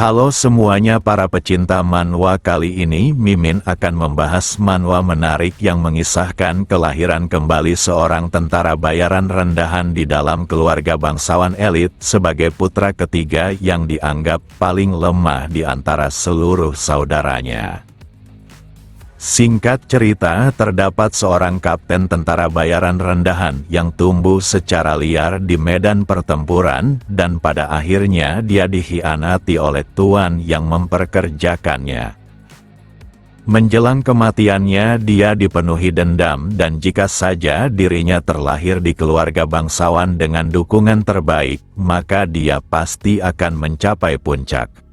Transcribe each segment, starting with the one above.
Halo semuanya para pecinta manhwa, kali ini Mimin akan membahas manhwa menarik yang mengisahkan kelahiran kembali seorang tentara bayaran rendahan di dalam keluarga bangsawan elit sebagai putra ketiga yang dianggap paling lemah di antara seluruh saudaranya. Singkat cerita, terdapat seorang kapten tentara bayaran rendahan yang tumbuh secara liar di medan pertempuran, dan pada akhirnya dia dikhianati oleh tuan yang memperkerjakannya. Menjelang kematiannya, dia dipenuhi dendam, dan jika saja dirinya terlahir di keluarga bangsawan dengan dukungan terbaik, maka dia pasti akan mencapai puncak.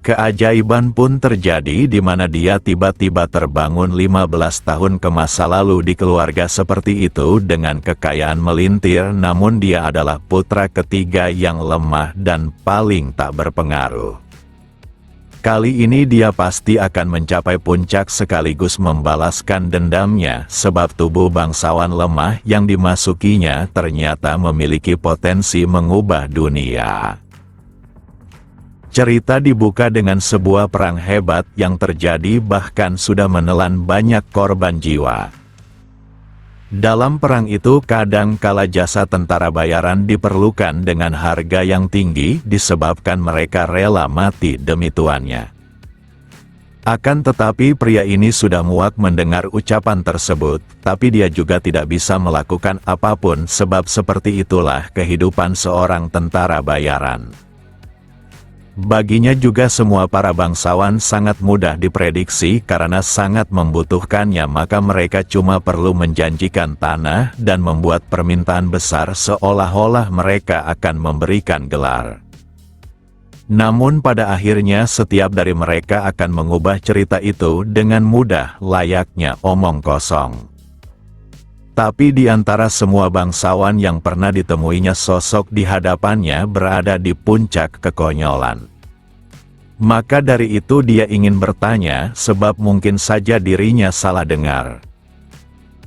Keajaiban pun terjadi di mana dia tiba-tiba terbangun 15 tahun ke masa lalu di keluarga seperti itu dengan kekayaan melintir, namun dia adalah putra ketiga yang lemah dan paling tak berpengaruh. Kali ini dia pasti akan mencapai puncak sekaligus membalaskan dendamnya, sebab tubuh bangsawan lemah yang dimasukinya ternyata memiliki potensi mengubah dunia. Cerita dibuka dengan sebuah perang hebat yang terjadi bahkan sudah menelan banyak korban jiwa. Dalam perang itu kadang kala jasa tentara bayaran diperlukan dengan harga yang tinggi disebabkan mereka rela mati demi tuannya. Akan tetapi pria ini sudah muak mendengar ucapan tersebut, tapi dia juga tidak bisa melakukan apapun sebab seperti itulah kehidupan seorang tentara bayaran. Baginya juga semua para bangsawan sangat mudah diprediksi karena sangat membutuhkannya, maka mereka cuma perlu menjanjikan tanah dan membuat permintaan besar seolah-olah mereka akan memberikan gelar. Namun pada akhirnya setiap dari mereka akan mengubah cerita itu dengan mudah layaknya omong kosong. Tapi di antara semua bangsawan yang pernah ditemuinya, sosok di hadapannya berada di puncak kekonyolan. Maka dari itu dia ingin bertanya, sebab mungkin saja dirinya salah dengar.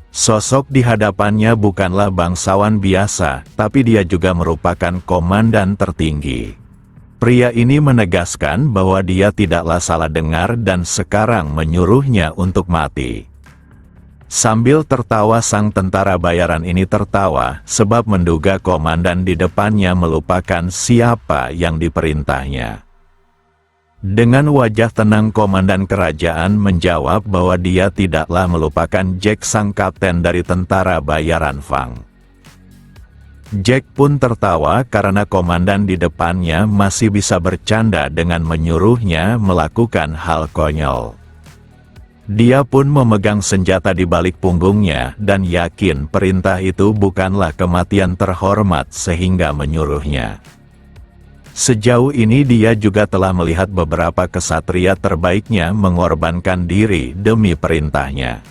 Sosok di hadapannya bukanlah bangsawan biasa, tapi dia juga merupakan komandan tertinggi. Pria ini menegaskan bahwa dia tidaklah salah dengar dan sekarang menyuruhnya untuk mati. Sambil tertawa, sang tentara bayaran ini tertawa, sebab menduga komandan di depannya melupakan siapa yang diperintahnya. Dengan wajah tenang komandan kerajaan menjawab bahwa dia tidaklah melupakan Jack, sang kapten dari tentara bayaran Fang. Jack pun tertawa karena komandan di depannya masih bisa bercanda dengan menyuruhnya melakukan hal konyol. Dia pun memegang senjata di balik punggungnya dan yakin perintah itu bukanlah kematian terhormat sehingga menyuruhnya. Sejauh ini dia juga telah melihat beberapa kesatria terbaiknya mengorbankan diri demi perintahnya.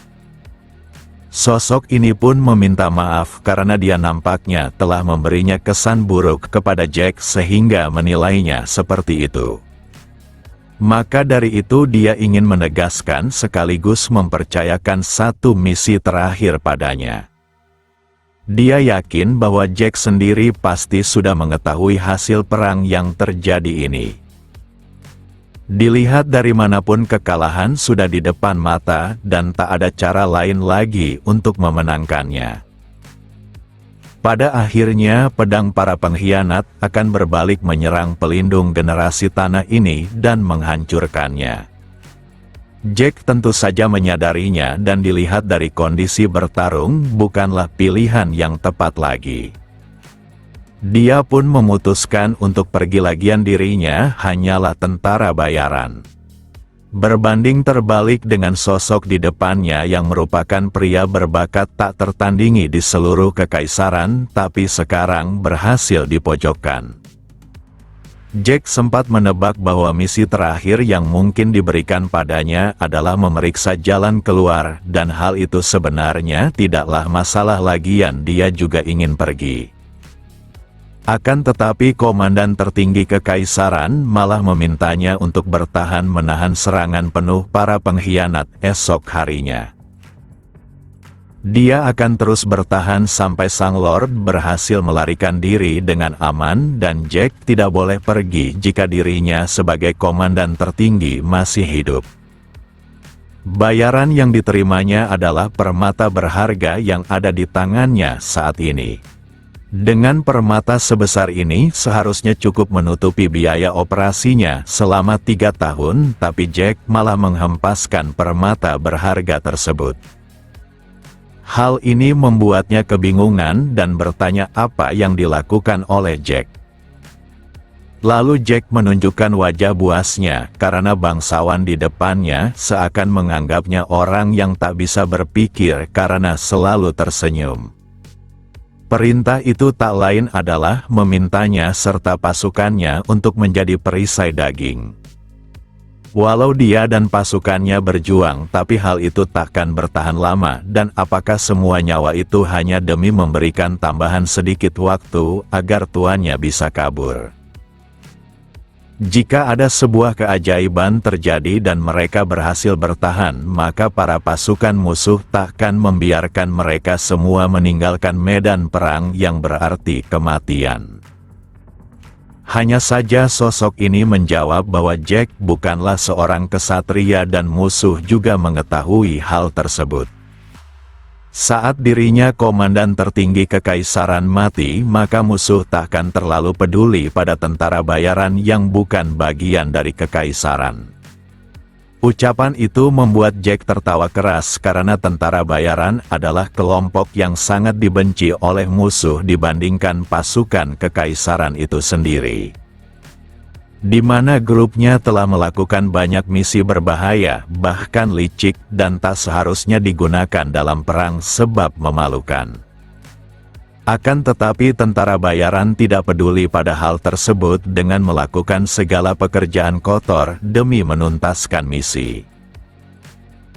Sosok ini pun meminta maaf karena dia nampaknya telah memberinya kesan buruk kepada Jack sehingga menilainya seperti itu. Maka dari itu dia ingin menegaskan sekaligus mempercayakan satu misi terakhir padanya. Dia yakin bahwa Jack sendiri pasti sudah mengetahui hasil perang yang terjadi ini. Dilihat dari manapun kekalahan sudah di depan mata dan tak ada cara lain lagi untuk memenangkannya. Pada akhirnya pedang para pengkhianat akan berbalik menyerang pelindung generasi tanah ini dan menghancurkannya. Jack tentu saja menyadarinya dan dilihat dari kondisi bertarung bukanlah pilihan yang tepat lagi. Dia pun memutuskan untuk pergi lagian dirinya hanyalah tentara bayaran. Berbanding terbalik dengan sosok di depannya yang merupakan pria berbakat tak tertandingi di seluruh kekaisaran, tapi sekarang berhasil dipojokkan. Jack sempat menebak bahwa misi terakhir yang mungkin diberikan padanya adalah memeriksa jalan keluar, dan hal itu sebenarnya tidaklah masalah lagian dia juga ingin pergi. Akan tetapi komandan tertinggi kekaisaran malah memintanya untuk bertahan menahan serangan penuh para pengkhianat esok harinya. Dia akan terus bertahan sampai Sang Lord berhasil melarikan diri dengan aman dan Jack tidak boleh pergi jika dirinya sebagai komandan tertinggi masih hidup. Bayaran yang diterimanya adalah permata berharga yang ada di tangannya saat ini. Dengan permata sebesar ini seharusnya cukup menutupi biaya operasinya selama 3 tahun, tapi Jack malah menghempaskan permata berharga tersebut. Hal ini membuatnya kebingungan dan bertanya apa yang dilakukan oleh Jack. Lalu Jack menunjukkan wajah buasnya karena bangsawan di depannya seakan menganggapnya orang yang tak bisa berpikir karena selalu tersenyum. Perintah itu tak lain adalah memintanya serta pasukannya untuk menjadi perisai daging. Walau dia dan pasukannya berjuang, tapi hal itu takkan bertahan lama, dan apakah semua nyawa itu hanya demi memberikan tambahan sedikit waktu agar tuannya bisa kabur? Jika ada sebuah keajaiban terjadi dan mereka berhasil bertahan, maka para pasukan musuh takkan membiarkan mereka semua meninggalkan medan perang yang berarti kematian. Hanya saja sosok ini menjawab bahwa Jack bukanlah seorang kesatria dan musuh juga mengetahui hal tersebut. Saat dirinya komandan tertinggi kekaisaran mati, maka musuh takkan terlalu peduli pada tentara bayaran yang bukan bagian dari kekaisaran. Ucapan itu membuat Jack tertawa keras karena tentara bayaran adalah kelompok yang sangat dibenci oleh musuh dibandingkan pasukan kekaisaran itu sendiri. Di mana grupnya telah melakukan banyak misi berbahaya, bahkan licik dan tak seharusnya digunakan dalam perang sebab memalukan. Akan tetapi tentara bayaran tidak peduli pada hal tersebut dengan melakukan segala pekerjaan kotor demi menuntaskan misi.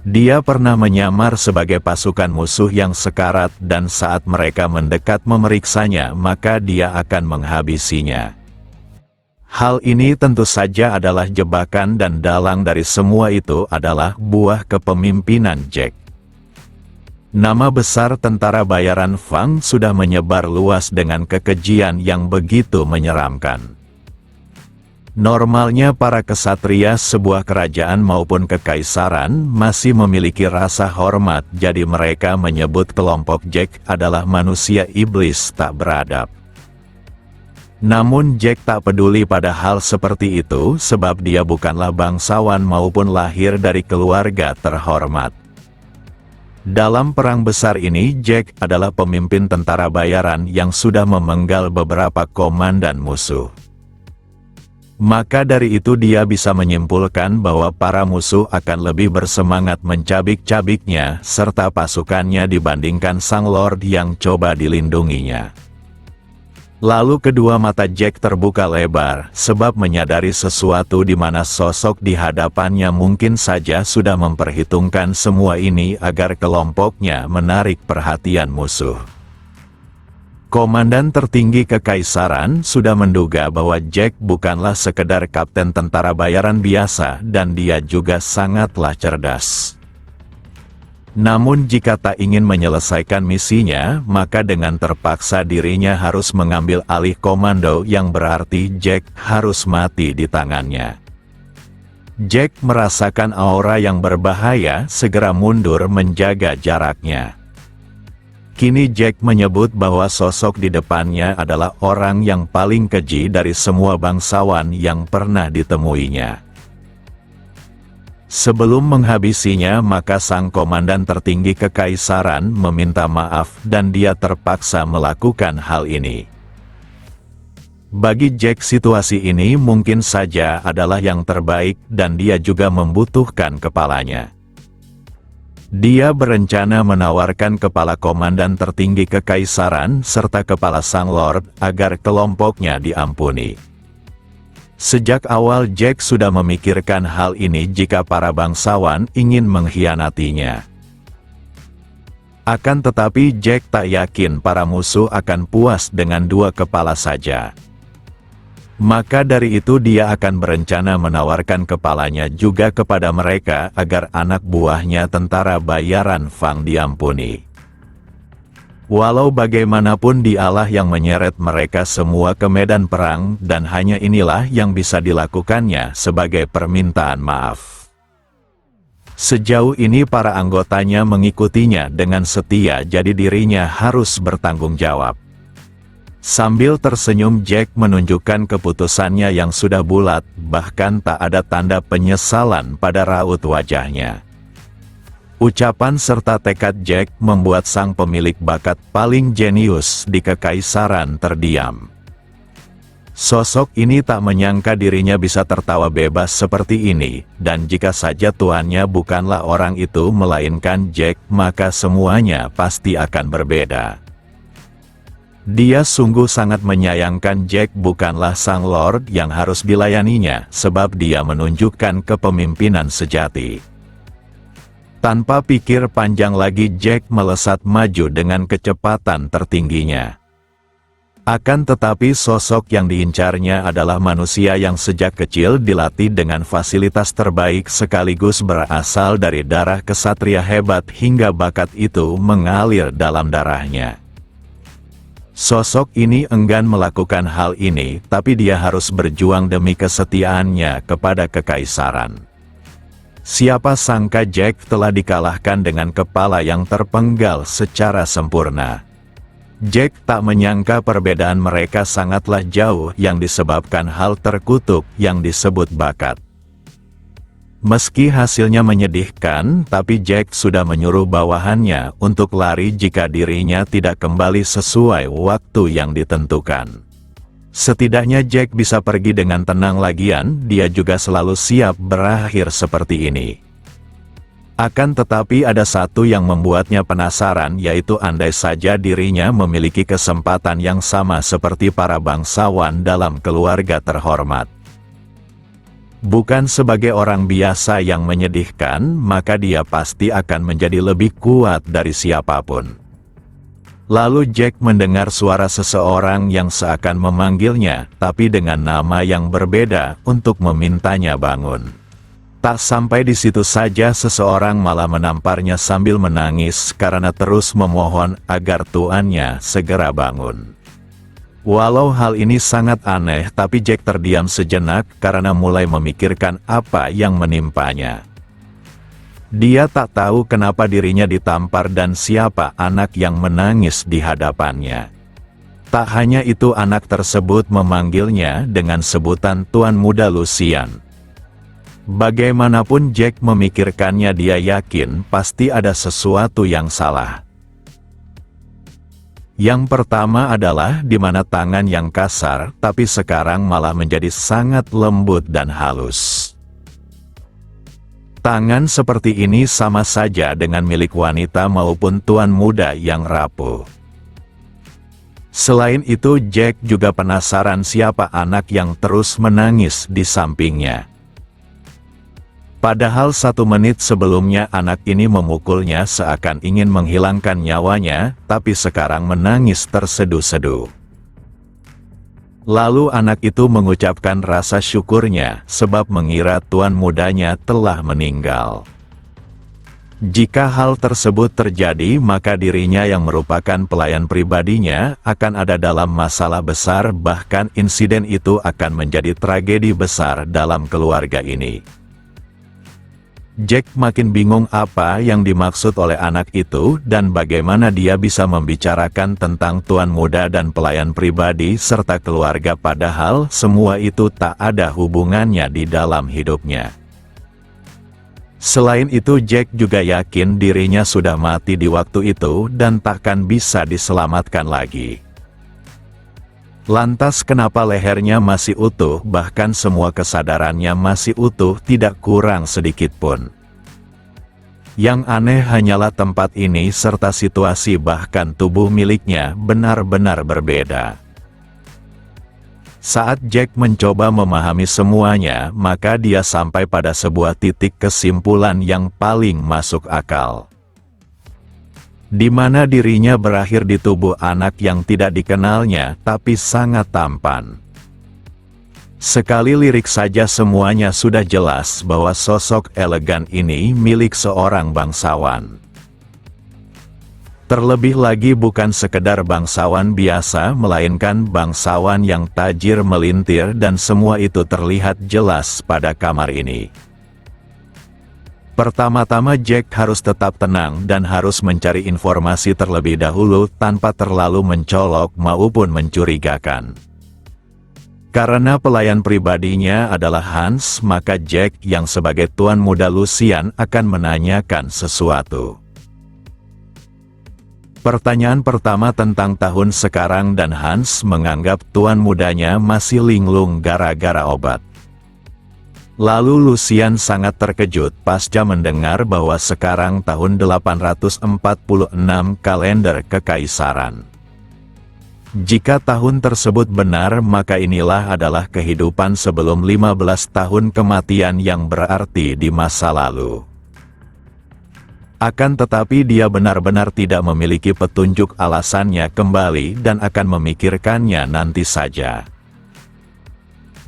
Dia pernah menyamar sebagai pasukan musuh yang sekarat dan saat mereka mendekat memeriksanya maka dia akan menghabisinya. Hal ini tentu saja adalah jebakan dan dalang dari semua itu adalah buah kepemimpinan Jack. Nama besar tentara bayaran Fang sudah menyebar luas dengan kekejian yang begitu menyeramkan. Normalnya para kesatria sebuah kerajaan maupun kekaisaran masih memiliki rasa hormat, jadi mereka menyebut kelompok Jack adalah manusia iblis tak beradab. Namun Jack tak peduli pada hal seperti itu sebab dia bukanlah bangsawan maupun lahir dari keluarga terhormat. Dalam perang besar ini Jack adalah pemimpin tentara bayaran yang sudah memenggal beberapa komandan musuh. Maka dari itu dia bisa menyimpulkan bahwa para musuh akan lebih bersemangat mencabik-cabiknya serta pasukannya dibandingkan Sang Lord yang coba dilindunginya. Lalu kedua mata Jack terbuka lebar, sebab menyadari sesuatu di mana sosok di hadapannya mungkin saja sudah memperhitungkan semua ini agar kelompoknya menarik perhatian musuh. Komandan tertinggi kekaisaran sudah menduga bahwa Jack bukanlah sekedar kapten tentara bayaran biasa dan dia juga sangatlah cerdas. Namun jika tak ingin menyelesaikan misinya, maka dengan terpaksa dirinya harus mengambil alih komando yang berarti Jack harus mati di tangannya. Jack merasakan aura yang berbahaya, segera mundur menjaga jaraknya. Kini Jack menyebut bahwa sosok di depannya adalah orang yang paling keji dari semua bangsawan yang pernah ditemuinya. Sebelum menghabisinya maka sang komandan tertinggi kekaisaran meminta maaf dan dia terpaksa melakukan hal ini. Bagi Jack situasi ini mungkin saja adalah yang terbaik dan dia juga membutuhkan kepalanya. Dia berencana menawarkan kepala komandan tertinggi kekaisaran serta kepala Sang Lord agar kelompoknya diampuni. Sejak awal Jack sudah memikirkan hal ini jika para bangsawan ingin mengkhianatinya. Akan tetapi Jack tak yakin para musuh akan puas dengan 2 kepala saja. Maka dari itu dia akan berencana menawarkan kepalanya juga kepada mereka agar anak buahnya tentara bayaran Fang diampuni. Walau bagaimanapun dialah yang menyeret mereka semua ke medan perang dan hanya inilah yang bisa dilakukannya sebagai permintaan maaf. Sejauh ini para anggotanya mengikutinya dengan setia, jadi dirinya harus bertanggung jawab. Sambil tersenyum, Jack menunjukkan keputusannya yang sudah bulat, bahkan tak ada tanda penyesalan pada raut wajahnya. Ucapan serta tekad Jack membuat sang pemilik bakat paling jenius di kekaisaran terdiam. Sosok ini tak menyangka dirinya bisa tertawa bebas seperti ini, dan jika saja tuannya bukanlah orang itu melainkan Jack, maka semuanya pasti akan berbeda. Dia sungguh sangat menyayangkan Jack bukanlah sang Lord yang harus dilayaninya, sebab dia menunjukkan kepemimpinan sejati. Tanpa pikir panjang lagi, Jack melesat maju dengan kecepatan tertingginya. Akan tetapi sosok yang diincarnya adalah manusia yang sejak kecil dilatih dengan fasilitas terbaik sekaligus berasal dari darah kesatria hebat hingga bakat itu mengalir dalam darahnya. Sosok ini enggan melakukan hal ini, tapi dia harus berjuang demi kesetiaannya kepada kekaisaran. Siapa sangka Jack telah dikalahkan dengan kepala yang terpenggal secara sempurna. Jack tak menyangka perbedaan mereka sangatlah jauh yang disebabkan hal terkutuk yang disebut bakat. Meski hasilnya menyedihkan, tapi Jack sudah menyuruh bawahannya untuk lari jika dirinya tidak kembali sesuai waktu yang ditentukan. Setidaknya Jack bisa pergi dengan tenang, lagian dia juga selalu siap berakhir seperti ini. Akan tetapi ada satu yang membuatnya penasaran, yaitu andai saja dirinya memiliki kesempatan yang sama seperti para bangsawan dalam keluarga terhormat. Bukan sebagai orang biasa yang menyedihkan, maka dia pasti akan menjadi lebih kuat dari siapapun. Lalu Jack mendengar suara seseorang yang seakan memanggilnya, tapi dengan nama yang berbeda untuk memintanya bangun. Tak sampai di situ saja, seseorang malah menamparnya sambil menangis karena terus memohon agar tuannya segera bangun. Walau hal ini sangat aneh, tapi Jack terdiam sejenak karena mulai memikirkan apa yang menimpanya. Dia tak tahu kenapa dirinya ditampar dan siapa anak yang menangis di hadapannya. Tak hanya itu, anak tersebut memanggilnya dengan sebutan Tuan Muda Lucian. Bagaimanapun Jack memikirkannya, dia yakin pasti ada sesuatu yang salah. Yang pertama adalah di mana tangan yang kasar, tapi sekarang malah menjadi sangat lembut dan halus. Tangan seperti ini sama saja dengan milik wanita maupun tuan muda yang rapuh. Selain itu, Jack juga penasaran siapa anak yang terus menangis di sampingnya. Padahal 1 menit sebelumnya anak ini memukulnya seakan ingin menghilangkan nyawanya, tapi sekarang menangis terseduh-seduh. Lalu anak itu mengucapkan rasa syukurnya, sebab mengira tuan mudanya telah meninggal. Jika hal tersebut terjadi, maka dirinya yang merupakan pelayan pribadinya akan ada dalam masalah besar, bahkan insiden itu akan menjadi tragedi besar dalam keluarga ini. Jack makin bingung apa yang dimaksud oleh anak itu dan bagaimana dia bisa membicarakan tentang tuan muda dan pelayan pribadi serta keluarga, padahal semua itu tak ada hubungannya di dalam hidupnya. Selain itu, Jack juga yakin dirinya sudah mati di waktu itu dan takkan bisa diselamatkan lagi. Lantas kenapa lehernya masih utuh, bahkan semua kesadarannya masih utuh, tidak kurang sedikit pun. Yang aneh hanyalah tempat ini serta situasi, bahkan tubuh miliknya benar-benar berbeda. Saat Jack mencoba memahami semuanya, maka dia sampai pada sebuah titik kesimpulan yang paling masuk akal. Di mana dirinya berakhir di tubuh anak yang tidak dikenalnya, tapi sangat tampan. Sekali lirik saja semuanya sudah jelas bahwa sosok elegan ini milik seorang bangsawan. Terlebih lagi bukan sekedar bangsawan biasa melainkan bangsawan yang tajir melintir dan semua itu terlihat jelas pada kamar ini. Pertama-tama Jack harus tetap tenang dan harus mencari informasi terlebih dahulu tanpa terlalu mencolok maupun mencurigakan. Karena pelayan pribadinya adalah Hans, maka Jack yang sebagai tuan muda Lucian akan menanyakan sesuatu. Pertanyaan pertama tentang tahun sekarang dan Hans menganggap tuan mudanya masih linglung gara-gara obat. Lalu Lucian sangat terkejut pasca mendengar bahwa sekarang tahun 846 kalender kekaisaran. Jika tahun tersebut benar, maka inilah adalah kehidupan sebelum 15 tahun kematian yang berarti di masa lalu. Akan tetapi dia benar-benar tidak memiliki petunjuk alasannya kembali dan akan memikirkannya nanti saja.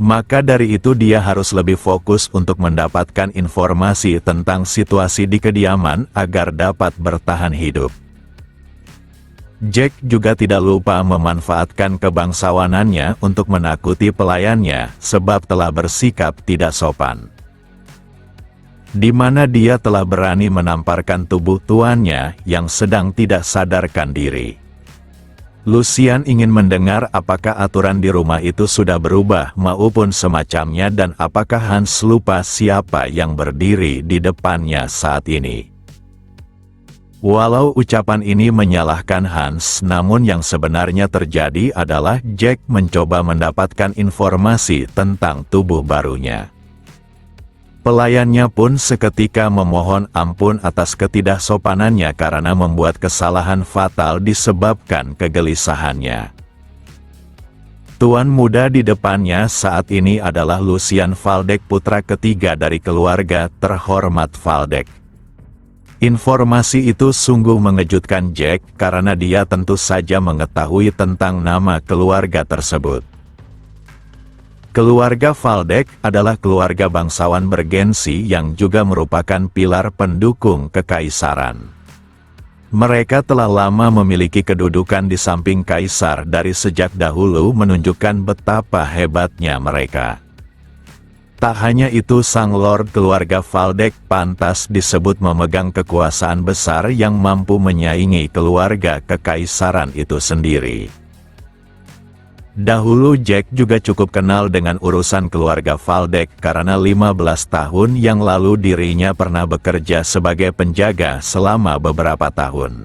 Maka dari itu dia harus lebih fokus untuk mendapatkan informasi tentang situasi di kediaman agar dapat bertahan hidup. Jack juga tidak lupa memanfaatkan kebangsawanannya untuk menakuti pelayannya sebab telah bersikap tidak sopan. Di mana dia telah berani menamparkan tubuh tuannya yang sedang tidak sadarkan diri. Lucian ingin mendengar apakah aturan di rumah itu sudah berubah maupun semacamnya dan apakah Hans lupa siapa yang berdiri di depannya saat ini. Walau ucapan ini menyalahkan Hans, namun yang sebenarnya terjadi adalah Jack mencoba mendapatkan informasi tentang tubuh barunya. Pelayannya pun seketika memohon ampun atas ketidaksopanannya karena membuat kesalahan fatal disebabkan kegelisahannya. Tuan muda di depannya saat ini adalah Lucian Waldeck, putra ketiga dari keluarga terhormat Waldeck. Informasi itu sungguh mengejutkan Jack karena dia tentu saja mengetahui tentang nama keluarga tersebut. Keluarga Waldeck adalah keluarga bangsawan bergensi yang juga merupakan pilar pendukung kekaisaran. Mereka telah lama memiliki kedudukan di samping kaisar dari sejak dahulu, menunjukkan betapa hebatnya mereka. Tak hanya itu, sang lord keluarga Waldeck pantas disebut memegang kekuasaan besar yang mampu menyaingi keluarga kekaisaran itu sendiri. Dahulu Jack juga cukup kenal dengan urusan keluarga Waldeck karena 15 tahun yang lalu dirinya pernah bekerja sebagai penjaga selama beberapa tahun.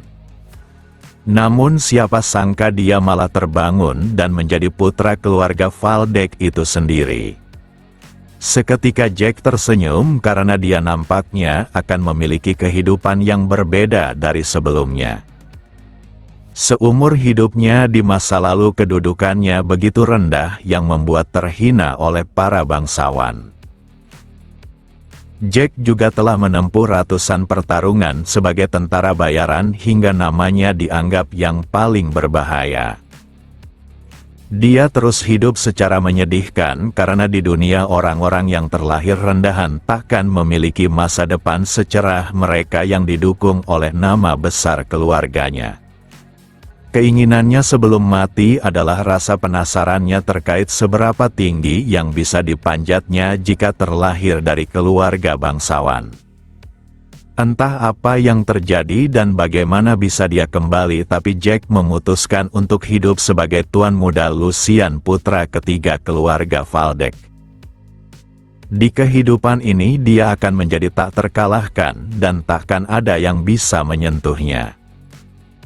Namun siapa sangka dia malah terbangun dan menjadi putra keluarga Waldeck itu sendiri. Seketika Jack tersenyum karena dia nampaknya akan memiliki kehidupan yang berbeda dari sebelumnya. Seumur hidupnya di masa lalu kedudukannya begitu rendah yang membuat terhina oleh para bangsawan. Jack juga telah menempuh ratusan pertarungan sebagai tentara bayaran hingga namanya dianggap yang paling berbahaya. Dia terus hidup secara menyedihkan karena di dunia orang-orang yang terlahir rendahan takkan memiliki masa depan secerah mereka yang didukung oleh nama besar keluarganya. Keinginannya sebelum mati adalah rasa penasarannya terkait seberapa tinggi yang bisa dipanjatnya jika terlahir dari keluarga bangsawan. Entah apa yang terjadi dan bagaimana bisa dia kembali, tapi Jack memutuskan untuk hidup sebagai tuan muda Lucian, putra ketiga keluarga Waldeck. Di kehidupan ini dia akan menjadi tak terkalahkan dan takkan ada yang bisa menyentuhnya.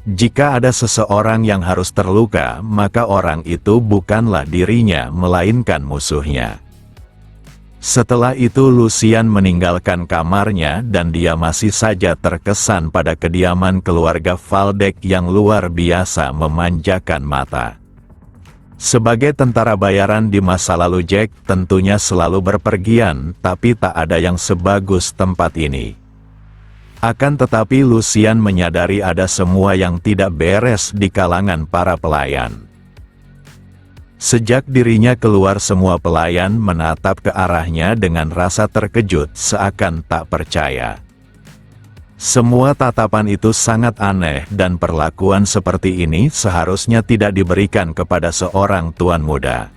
Jika ada seseorang yang harus terluka, maka orang itu bukanlah dirinya melainkan musuhnya. Setelah itu Lucian meninggalkan kamarnya dan dia masih saja terkesan pada kediaman keluarga Waldeck yang luar biasa memanjakan mata. Sebagai tentara bayaran di masa lalu, Jack tentunya selalu berpergian, tapi tak ada yang sebagus tempat ini. Akan tetapi Lucian menyadari ada semua yang tidak beres di kalangan para pelayan. Sejak dirinya keluar, semua pelayan menatap ke arahnya dengan rasa terkejut seakan tak percaya. Semua tatapan itu sangat aneh dan perlakuan seperti ini seharusnya tidak diberikan kepada seorang tuan muda.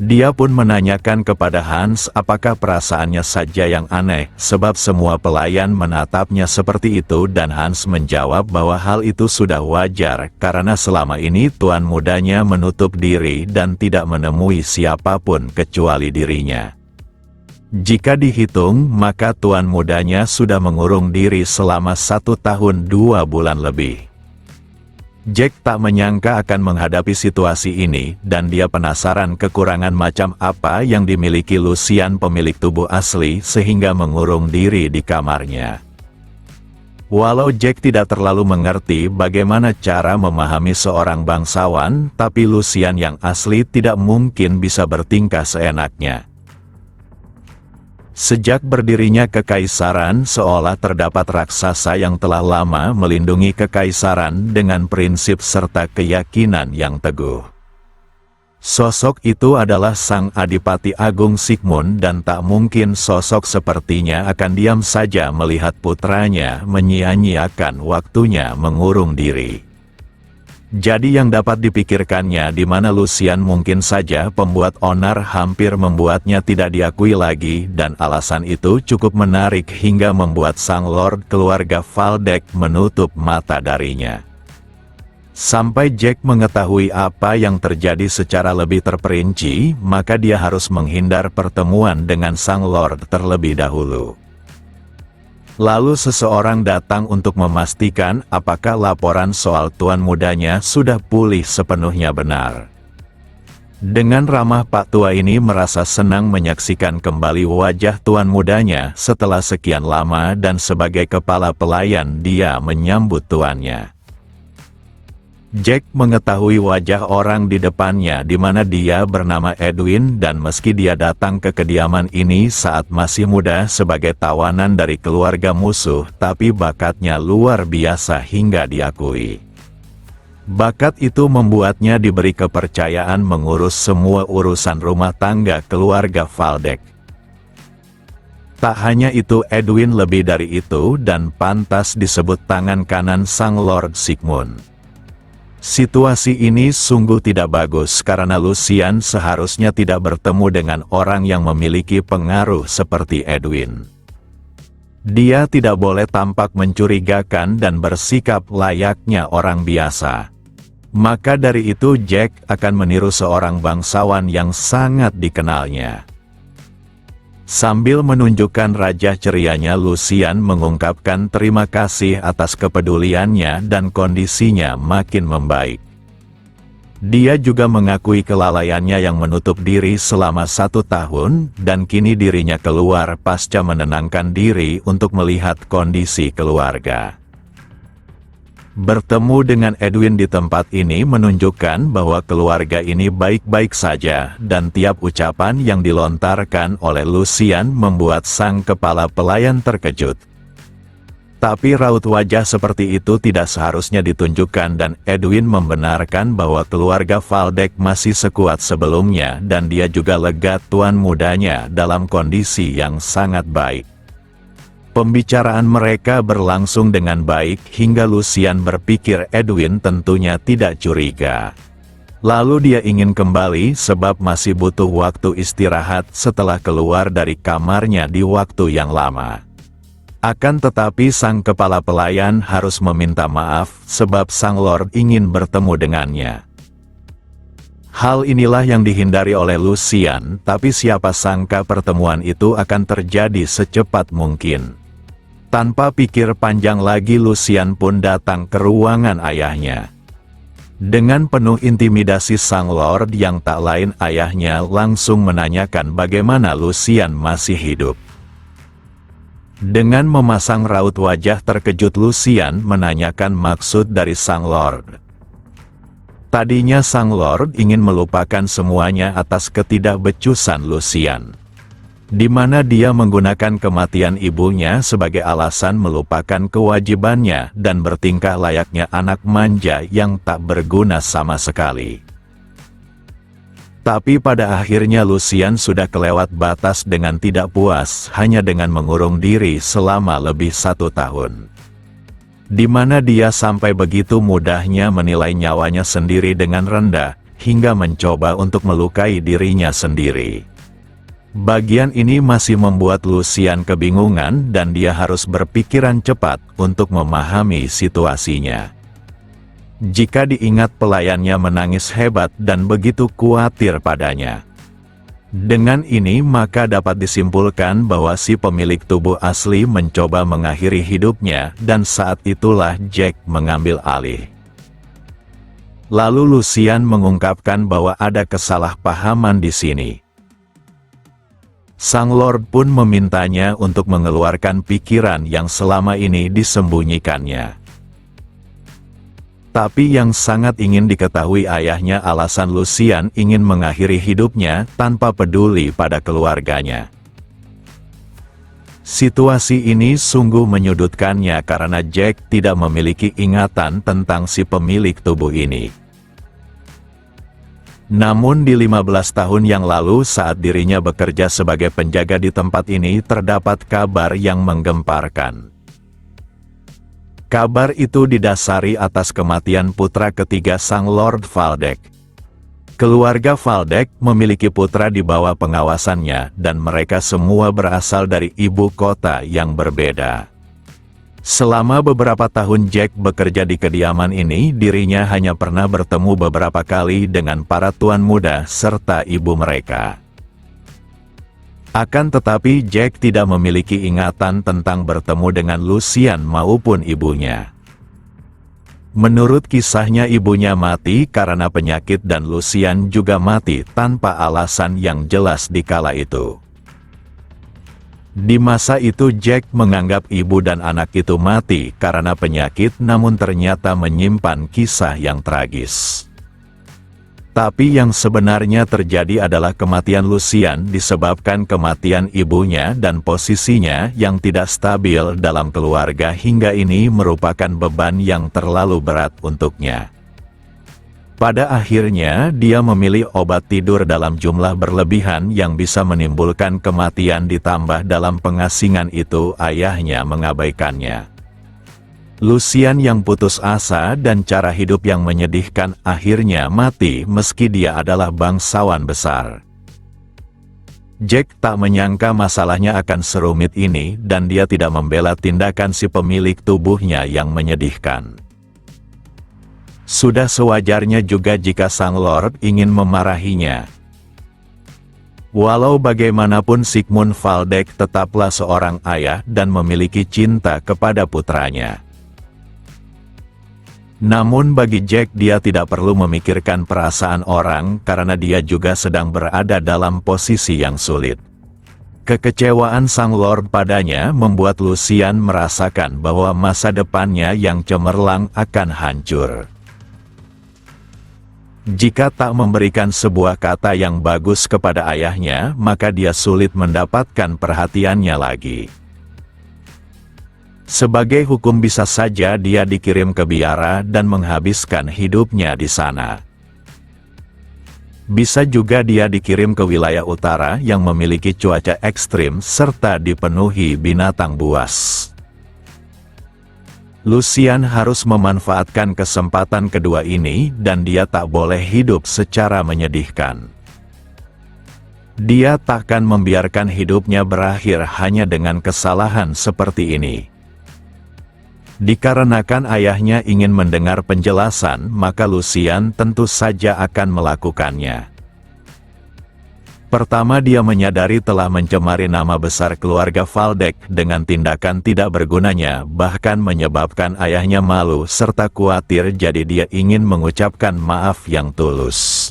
Dia pun menanyakan kepada Hans apakah perasaannya saja yang aneh, sebab semua pelayan menatapnya seperti itu dan Hans menjawab bahwa hal itu sudah wajar karena selama ini tuan mudanya menutup diri dan tidak menemui siapapun kecuali dirinya. Jika dihitung, maka tuan mudanya sudah mengurung diri selama 1 tahun 2 bulan lebih. Jack tak menyangka akan menghadapi situasi ini, dan dia penasaran kekurangan macam apa yang dimiliki Lucian pemilik tubuh asli sehingga mengurung diri di kamarnya. Walau Jack tidak terlalu mengerti bagaimana cara memahami seorang bangsawan, tapi Lucian yang asli tidak mungkin bisa bertingkah seenaknya. Sejak berdirinya kekaisaran, seolah terdapat raksasa yang telah lama melindungi kekaisaran dengan prinsip serta keyakinan yang teguh. Sosok itu adalah Sang Adipati Agung Sigmund dan tak mungkin sosok sepertinya akan diam saja melihat putranya menyia-nyiakan waktunya mengurung diri. Jadi yang dapat dipikirkannya di mana Lucian mungkin saja pembuat onar hampir membuatnya tidak diakui lagi dan alasan itu cukup menarik hingga membuat sang Lord keluarga Valdek menutup mata darinya. Sampai Jack mengetahui apa yang terjadi secara lebih terperinci, maka dia harus menghindar pertemuan dengan sang Lord terlebih dahulu. Lalu seseorang datang untuk memastikan apakah laporan soal tuan mudanya sudah pulih sepenuhnya benar. Dengan ramah Pak Tua ini merasa senang menyaksikan kembali wajah tuan mudanya setelah sekian lama dan sebagai kepala pelayan dia menyambut tuannya. Jack mengetahui wajah orang di depannya di mana dia bernama Edwin dan meski dia datang ke kediaman ini saat masih muda sebagai tawanan dari keluarga musuh, tapi bakatnya luar biasa hingga diakui. Bakat itu membuatnya diberi kepercayaan mengurus semua urusan rumah tangga keluarga Valdek. Tak hanya itu, Edwin lebih dari itu dan pantas disebut tangan kanan sang Lord Sigmund. Situasi ini sungguh tidak bagus karena Lucian seharusnya tidak bertemu dengan orang yang memiliki pengaruh seperti Edwin. Dia tidak boleh tampak mencurigakan dan bersikap layaknya orang biasa. Maka dari itu Jack akan meniru seorang bangsawan yang sangat dikenalnya. Sambil menunjukkan raja cerianya, Lucian mengungkapkan terima kasih atas kepeduliannya dan kondisinya makin membaik. Dia juga mengakui kelalaiannya yang menutup diri selama 1 tahun, dan kini dirinya keluar pasca menenangkan diri untuk melihat kondisi keluarga. Bertemu dengan Edwin di tempat ini menunjukkan bahwa keluarga ini baik-baik saja dan tiap ucapan yang dilontarkan oleh Lucian membuat sang kepala pelayan terkejut. Tapi raut wajah seperti itu tidak seharusnya ditunjukkan dan Edwin membenarkan bahwa keluarga Valdek masih sekuat sebelumnya dan dia juga lega tuan mudanya dalam kondisi yang sangat baik. Pembicaraan mereka berlangsung dengan baik hingga Lucian berpikir Edwin tentunya tidak curiga. Lalu dia ingin kembali sebab masih butuh waktu istirahat setelah keluar dari kamarnya di waktu yang lama. Akan tetapi sang kepala pelayan harus meminta maaf sebab sang Lord ingin bertemu dengannya. Hal inilah yang dihindari oleh Lucian, tapi siapa sangka pertemuan itu akan terjadi secepat mungkin. Tanpa pikir panjang lagi Lucian pun datang ke ruangan ayahnya. Dengan penuh intimidasi sang Lord yang tak lain ayahnya langsung menanyakan bagaimana Lucian masih hidup. Dengan memasang raut wajah terkejut Lucian menanyakan maksud dari sang Lord. Tadinya sang Lord ingin melupakan semuanya atas ketidakbecusan Lucian, di mana dia menggunakan kematian ibunya sebagai alasan melupakan kewajibannya dan bertingkah layaknya anak manja yang tak berguna sama sekali. Tapi pada akhirnya Lucian sudah kelewat batas dengan tidak puas hanya dengan mengurung diri selama lebih 1 tahun. Di mana dia sampai begitu mudahnya menilai nyawanya sendiri dengan rendah, hingga mencoba untuk melukai dirinya sendiri. Bagian ini masih membuat Lucian kebingungan dan dia harus berpikiran cepat untuk memahami situasinya. Jika diingat pelayannya menangis hebat dan begitu khawatir padanya. Dengan ini maka dapat disimpulkan bahwa si pemilik tubuh asli mencoba mengakhiri hidupnya dan saat itulah Jack mengambil alih. Lalu Lucian mengungkapkan bahwa ada kesalahpahaman di sini. Sang Lord pun memintanya untuk mengeluarkan pikiran yang selama ini disembunyikannya. Tapi yang sangat ingin diketahui ayahnya alasan Lucian ingin mengakhiri hidupnya tanpa peduli pada keluarganya. Situasi ini sungguh menyudutkannya karena Jack tidak memiliki ingatan tentang si pemilik tubuh ini. Namun di 15 tahun yang lalu saat dirinya bekerja sebagai penjaga di tempat ini terdapat kabar yang menggemparkan. Kabar itu didasari atas kematian putra ketiga sang Lord Valdek. Keluarga Valdek memiliki putra di bawah pengawasannya dan mereka semua berasal dari ibu kota yang berbeda. Selama beberapa tahun Jack bekerja di kediaman ini, dirinya hanya pernah bertemu beberapa kali dengan para tuan muda serta ibu mereka. Akan tetapi Jack tidak memiliki ingatan tentang bertemu dengan Lucian maupun ibunya. Menurut kisahnya ibunya mati karena penyakit dan Lucian juga mati tanpa alasan yang jelas di kala itu. Di masa itu Jack menganggap ibu dan anak itu mati karena penyakit namun ternyata menyimpan kisah yang tragis. Tapi yang sebenarnya terjadi adalah kematian Lucian disebabkan kematian ibunya dan posisinya yang tidak stabil dalam keluarga hingga ini merupakan beban yang terlalu berat untuknya. Pada akhirnya dia memilih obat tidur dalam jumlah berlebihan yang bisa menimbulkan kematian ditambah dalam pengasingan itu ayahnya mengabaikannya. Lucian yang putus asa dan cara hidup yang menyedihkan akhirnya mati meski dia adalah bangsawan besar. Jack tak menyangka masalahnya akan serumit ini dan dia tidak membela tindakan si pemilik tubuhnya yang menyedihkan. Sudah sewajarnya juga jika sang Lord ingin memarahinya. Walau bagaimanapun Sigmund Valdek tetaplah seorang ayah dan memiliki cinta kepada putranya. Namun bagi Jack dia tidak perlu memikirkan perasaan orang karena dia juga sedang berada dalam posisi yang sulit. Kekecewaan sang Lord padanya membuat Lucian merasakan bahwa masa depannya yang cemerlang akan hancur. Jika tak memberikan sebuah kata yang bagus kepada ayahnya, maka dia sulit mendapatkan perhatiannya lagi. Sebagai hukum bisa saja dia dikirim ke biara dan menghabiskan hidupnya di sana. Bisa juga dia dikirim ke wilayah utara yang memiliki cuaca ekstrim serta dipenuhi binatang buas. Lucian harus memanfaatkan kesempatan kedua ini dan dia tak boleh hidup secara menyedihkan. Dia takkan membiarkan hidupnya berakhir hanya dengan kesalahan seperti ini. Dikarenakan ayahnya ingin mendengar penjelasan, maka Lucian tentu saja akan melakukannya. Pertama dia menyadari telah mencemari nama besar keluarga Valdek dengan tindakan tidak bergunanya, bahkan menyebabkan ayahnya malu serta khawatir jadi dia ingin mengucapkan maaf yang tulus.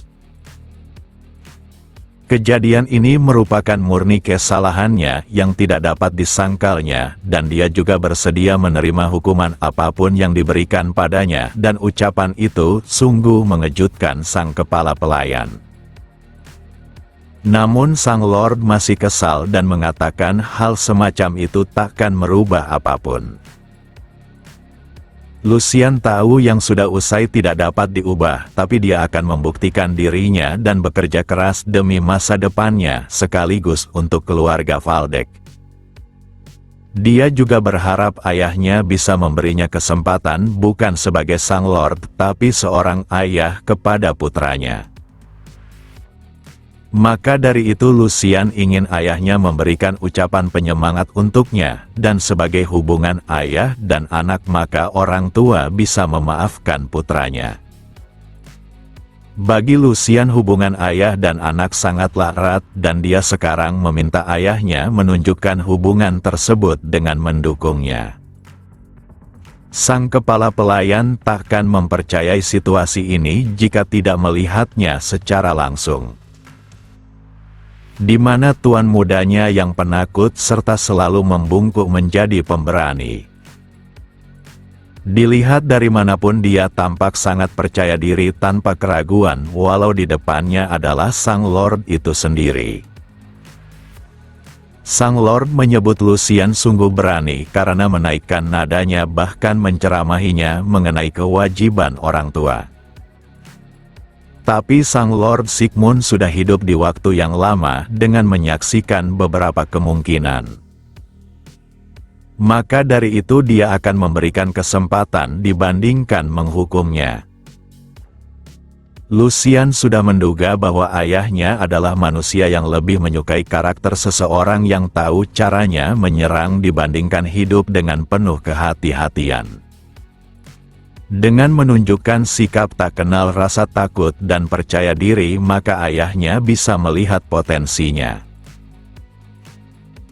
Kejadian ini merupakan murni kesalahannya yang tidak dapat disangkalnya dan dia juga bersedia menerima hukuman apapun yang diberikan padanya dan ucapan itu sungguh mengejutkan sang kepala pelayan. Namun sang Lord masih kesal dan mengatakan hal semacam itu takkan merubah apapun. Lucian tahu yang sudah usai tidak dapat diubah, tapi dia akan membuktikan dirinya dan bekerja keras demi masa depannya sekaligus untuk keluarga Waldeck. Dia juga berharap ayahnya bisa memberinya kesempatan bukan sebagai sang lord, tapi seorang ayah kepada putranya. Maka dari itu Lucian ingin ayahnya memberikan ucapan penyemangat untuknya, dan sebagai hubungan ayah dan anak maka orang tua bisa memaafkan putranya. Bagi Lucian hubungan ayah dan anak sangatlah erat dan dia sekarang meminta ayahnya menunjukkan hubungan tersebut dengan mendukungnya. Sang kepala pelayan takkan mempercayai situasi ini jika tidak melihatnya secara langsung. Di mana tuan mudanya yang penakut serta selalu membungkuk menjadi pemberani. Dilihat dari manapun dia tampak sangat percaya diri tanpa keraguan walau di depannya adalah sang lord itu sendiri. Sang lord menyebut Lucian sungguh berani karena menaikkan nadanya bahkan menceramahinya mengenai kewajiban orang tua. Tapi sang Lord Sigmund sudah hidup di waktu yang lama dengan menyaksikan beberapa kemungkinan. Maka dari itu dia akan memberikan kesempatan dibandingkan menghukumnya. Lucian sudah menduga bahwa ayahnya adalah manusia yang lebih menyukai karakter seseorang yang tahu caranya menyerang dibandingkan hidup dengan penuh kehati-hatian. Dengan menunjukkan sikap tak kenal rasa takut dan percaya diri maka ayahnya bisa melihat potensinya.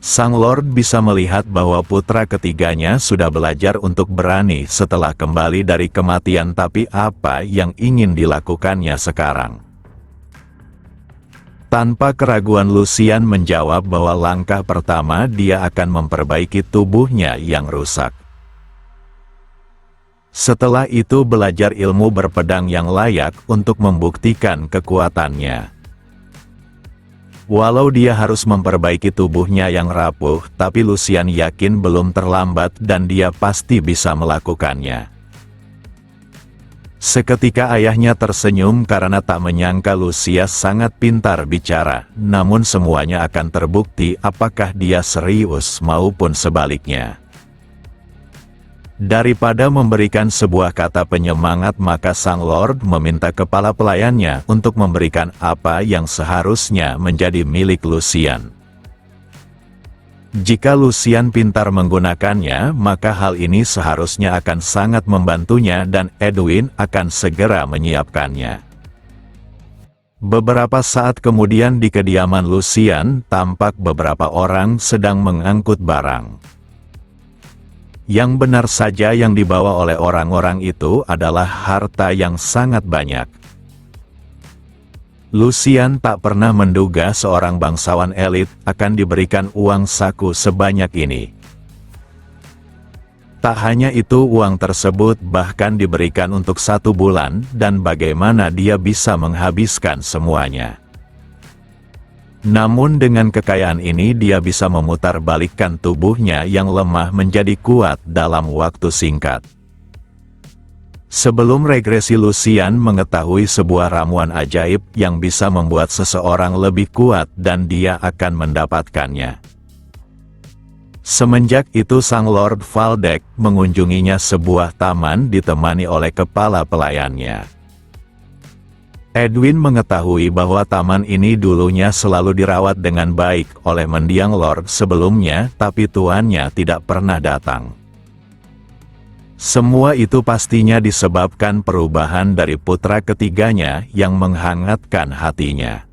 Sang Lord bisa melihat bahwa putra ketiganya sudah belajar untuk berani setelah kembali dari kematian, tapi apa yang ingin dilakukannya sekarang? Tanpa keraguan Lucian menjawab bahwa langkah pertama dia akan memperbaiki tubuhnya yang rusak. Setelah itu belajar ilmu berpedang yang layak untuk membuktikan kekuatannya. Walau dia harus memperbaiki tubuhnya yang rapuh, tapi Lucian yakin belum terlambat dan dia pasti bisa melakukannya. Seketika ayahnya tersenyum karena tak menyangka Lucian sangat pintar bicara, namun semuanya akan terbukti apakah dia serius maupun sebaliknya. Daripada memberikan sebuah kata penyemangat maka sang lord meminta kepala pelayannya untuk memberikan apa yang seharusnya menjadi milik Lucian. Jika Lucian pintar menggunakannya maka hal ini seharusnya akan sangat membantunya dan Edwin akan segera menyiapkannya. Beberapa saat kemudian di kediaman Lucian tampak beberapa orang sedang mengangkut barang. Yang benar saja yang dibawa oleh orang-orang itu adalah harta yang sangat banyak. Lucian tak pernah menduga seorang bangsawan elit akan diberikan uang saku sebanyak ini. Tak hanya itu, uang tersebut bahkan diberikan untuk 1 bulan dan bagaimana dia bisa menghabiskan semuanya. Namun dengan kekayaan ini dia bisa memutarbalikkan tubuhnya yang lemah menjadi kuat dalam waktu singkat. Sebelum regresi Lucian mengetahui sebuah ramuan ajaib yang bisa membuat seseorang lebih kuat dan dia akan mendapatkannya. Semenjak itu sang Lord Waldeck mengunjunginya sebuah taman ditemani oleh kepala pelayannya. Edwin mengetahui bahwa taman ini dulunya selalu dirawat dengan baik oleh mendiang lord sebelumnya, tapi tuannya tidak pernah datang. Semua itu pastinya disebabkan perubahan dari putra ketiganya yang menghangatkan hatinya.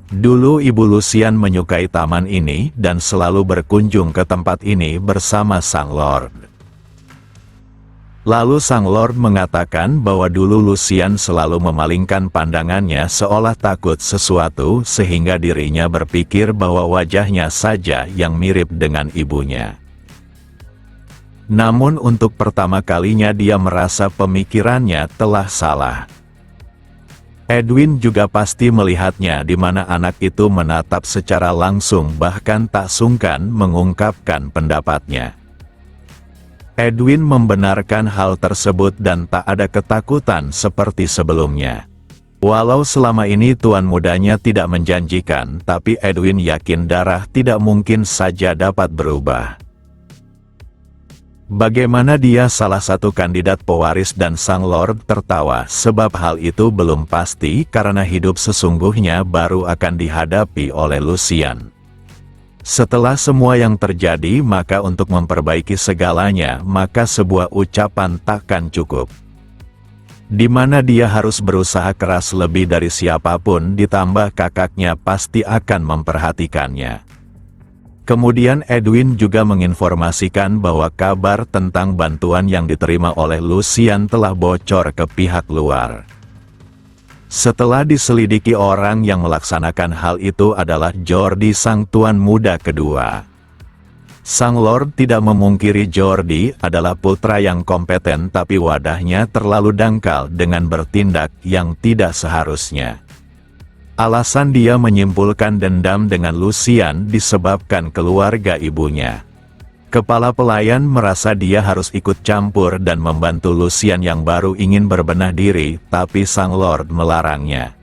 Dulu Ibu Lucian menyukai taman ini dan selalu berkunjung ke tempat ini bersama sang lord. Lalu sang lord mengatakan bahwa dulu Lucian selalu memalingkan pandangannya seolah takut sesuatu sehingga dirinya berpikir bahwa wajahnya saja yang mirip dengan ibunya. Namun untuk pertama kalinya dia merasa pemikirannya telah salah. Edwin juga pasti melihatnya di mana anak itu menatap secara langsung bahkan tak sungkan mengungkapkan pendapatnya. Edwin membenarkan hal tersebut dan tak ada ketakutan seperti sebelumnya. Walau selama ini tuan mudanya tidak menjanjikan, tapi Edwin yakin darah tidak mungkin saja dapat berubah. Bagaimana dia salah satu kandidat pewaris dan sang Lord tertawa sebab hal itu belum pasti karena hidup sesungguhnya baru akan dihadapi oleh Lucian. Setelah semua yang terjadi maka untuk memperbaiki segalanya maka sebuah ucapan takkan cukup. Di mana dia harus berusaha keras lebih dari siapapun ditambah kakaknya pasti akan memperhatikannya. Kemudian Edwin juga menginformasikan bahwa kabar tentang bantuan yang diterima oleh Lucian telah bocor ke pihak luar. Setelah diselidiki orang yang melaksanakan hal itu adalah Jordi sang tuan muda kedua. Sang Lord tidak memungkiri Jordi adalah putra yang kompeten tapi wadahnya terlalu dangkal dengan bertindak yang tidak seharusnya. Alasan dia menyimpulkan dendam dengan Lucian disebabkan keluarga ibunya. Kepala pelayan merasa dia harus ikut campur dan membantu Lucian yang baru ingin berbenah diri, tapi sang Lord melarangnya.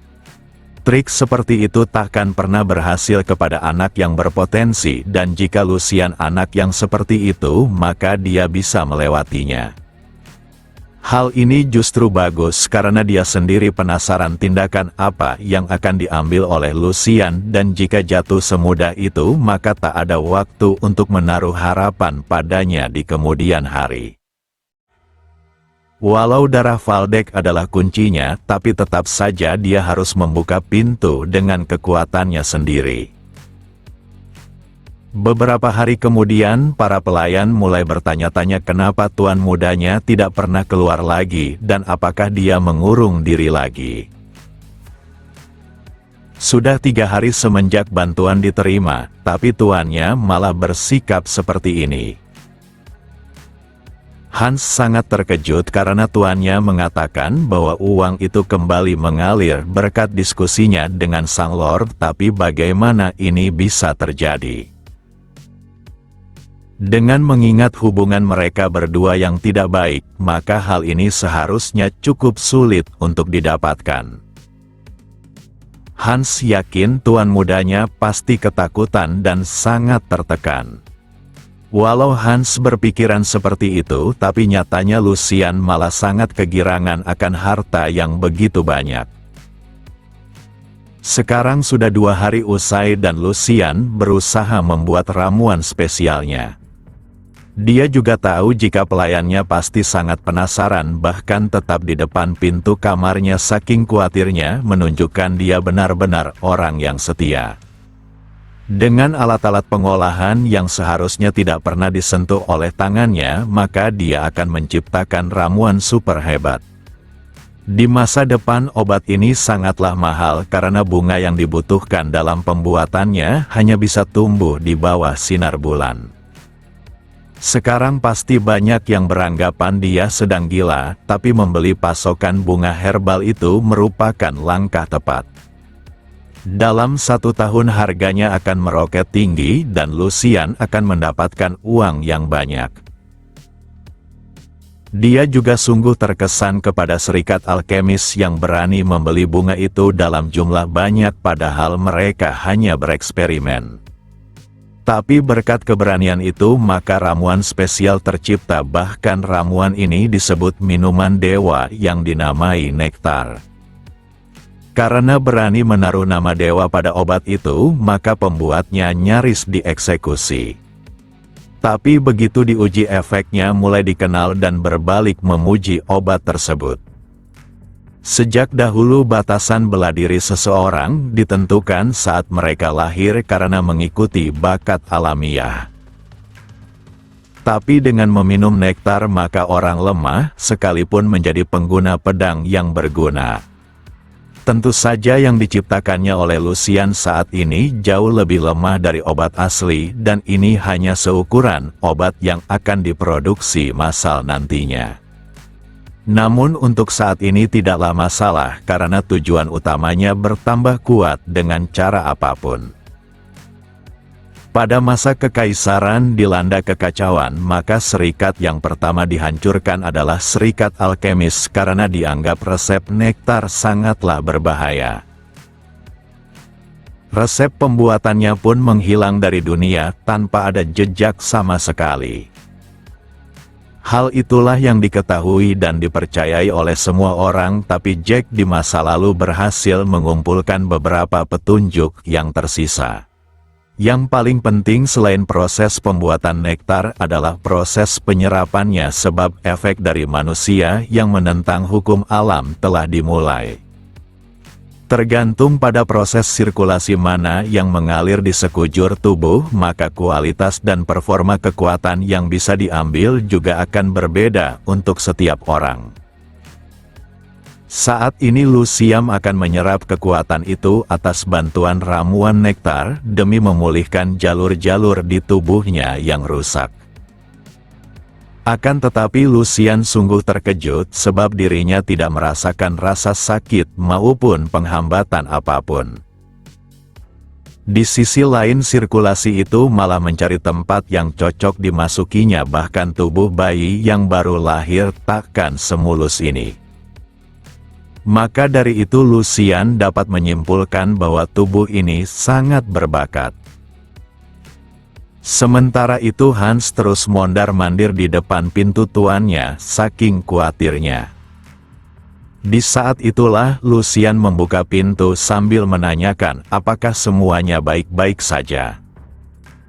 Trik seperti itu takkan pernah berhasil kepada anak yang berpotensi dan jika Lucian anak yang seperti itu maka dia bisa melewatinya. Hal ini justru bagus karena dia sendiri penasaran tindakan apa yang akan diambil oleh Lucian dan jika jatuh semudah itu maka tak ada waktu untuk menaruh harapan padanya di kemudian hari. Walau darah Valdek adalah kuncinya, tapi tetap saja dia harus membuka pintu dengan kekuatannya sendiri. Beberapa hari kemudian, para pelayan mulai bertanya-tanya kenapa tuan mudanya tidak pernah keluar lagi dan apakah dia mengurung diri lagi. Sudah 3 hari semenjak bantuan diterima, tapi tuannya malah bersikap seperti ini. Hans sangat terkejut karena tuannya mengatakan bahwa uang itu kembali mengalir berkat diskusinya dengan sang Lord, tapi bagaimana ini bisa terjadi? Dengan mengingat hubungan mereka berdua yang tidak baik, maka hal ini seharusnya cukup sulit untuk didapatkan. Hans yakin tuan mudanya pasti ketakutan dan sangat tertekan. Walau Hans berpikiran seperti itu, tapi nyatanya Lucian malah sangat kegirangan akan harta yang begitu banyak. Sekarang sudah 2 hari usai dan Lucian berusaha membuat ramuan spesialnya. Dia juga tahu jika pelayannya pasti sangat penasaran bahkan tetap di depan pintu kamarnya saking khawatirnya menunjukkan dia benar-benar orang yang setia. Dengan alat-alat pengolahan yang seharusnya tidak pernah disentuh oleh tangannya, maka dia akan menciptakan ramuan super hebat. Di masa depan obat ini sangatlah mahal karena bunga yang dibutuhkan dalam pembuatannya hanya bisa tumbuh di bawah sinar bulan. Sekarang pasti banyak yang beranggapan dia sedang gila, tapi membeli pasokan bunga herbal itu merupakan langkah tepat. Dalam 1 tahun harganya akan meroket tinggi dan Lucian akan mendapatkan uang yang banyak. Dia juga sungguh terkesan kepada serikat alkemis yang berani membeli bunga itu dalam jumlah banyak padahal mereka hanya bereksperimen. Tapi berkat keberanian itu maka ramuan spesial tercipta, bahkan ramuan ini disebut minuman dewa yang dinamai nektar. Karena berani menaruh nama dewa pada obat itu, maka pembuatnya nyaris dieksekusi. Tapi begitu diuji efeknya mulai dikenal dan berbalik memuji obat tersebut. Sejak dahulu batasan bela diri seseorang ditentukan saat mereka lahir karena mengikuti bakat alamiah. Tapi dengan meminum nektar maka orang lemah sekalipun menjadi pengguna pedang yang berguna. Tentu saja yang diciptakannya oleh Lucian saat ini jauh lebih lemah dari obat asli dan ini hanya seukuran obat yang akan diproduksi massal nantinya. Namun untuk saat ini tidaklah masalah karena tujuan utamanya bertambah kuat dengan cara apapun. Pada masa kekaisaran dilanda kekacauan, maka serikat yang pertama dihancurkan adalah serikat alkemis karena dianggap resep nektar sangatlah berbahaya. Resep pembuatannya pun menghilang dari dunia tanpa ada jejak sama sekali. Hal itulah yang diketahui dan dipercayai oleh semua orang, tapi Jack di masa lalu berhasil mengumpulkan beberapa petunjuk yang tersisa. Yang paling penting selain proses pembuatan nektar adalah proses penyerapannya, sebab efek dari manusia yang menentang hukum alam telah dimulai. Tergantung pada proses sirkulasi mana yang mengalir di sekujur tubuh, maka kualitas dan performa kekuatan yang bisa diambil juga akan berbeda untuk setiap orang. Saat ini Luciam akan menyerap kekuatan itu atas bantuan ramuan nektar demi memulihkan jalur-jalur di tubuhnya yang rusak. Akan tetapi Lucian sungguh terkejut sebab dirinya tidak merasakan rasa sakit maupun penghambatan apapun. Di sisi lain sirkulasi itu malah mencari tempat yang cocok dimasukinya, bahkan tubuh bayi yang baru lahir takkan semulus ini. Maka dari itu Lucian dapat menyimpulkan bahwa tubuh ini sangat berbakat. Sementara itu Hans terus mondar-mandir di depan pintu tuannya, saking khawatirnya. Di saat itulah Lucian membuka pintu sambil menanyakan apakah semuanya baik-baik saja.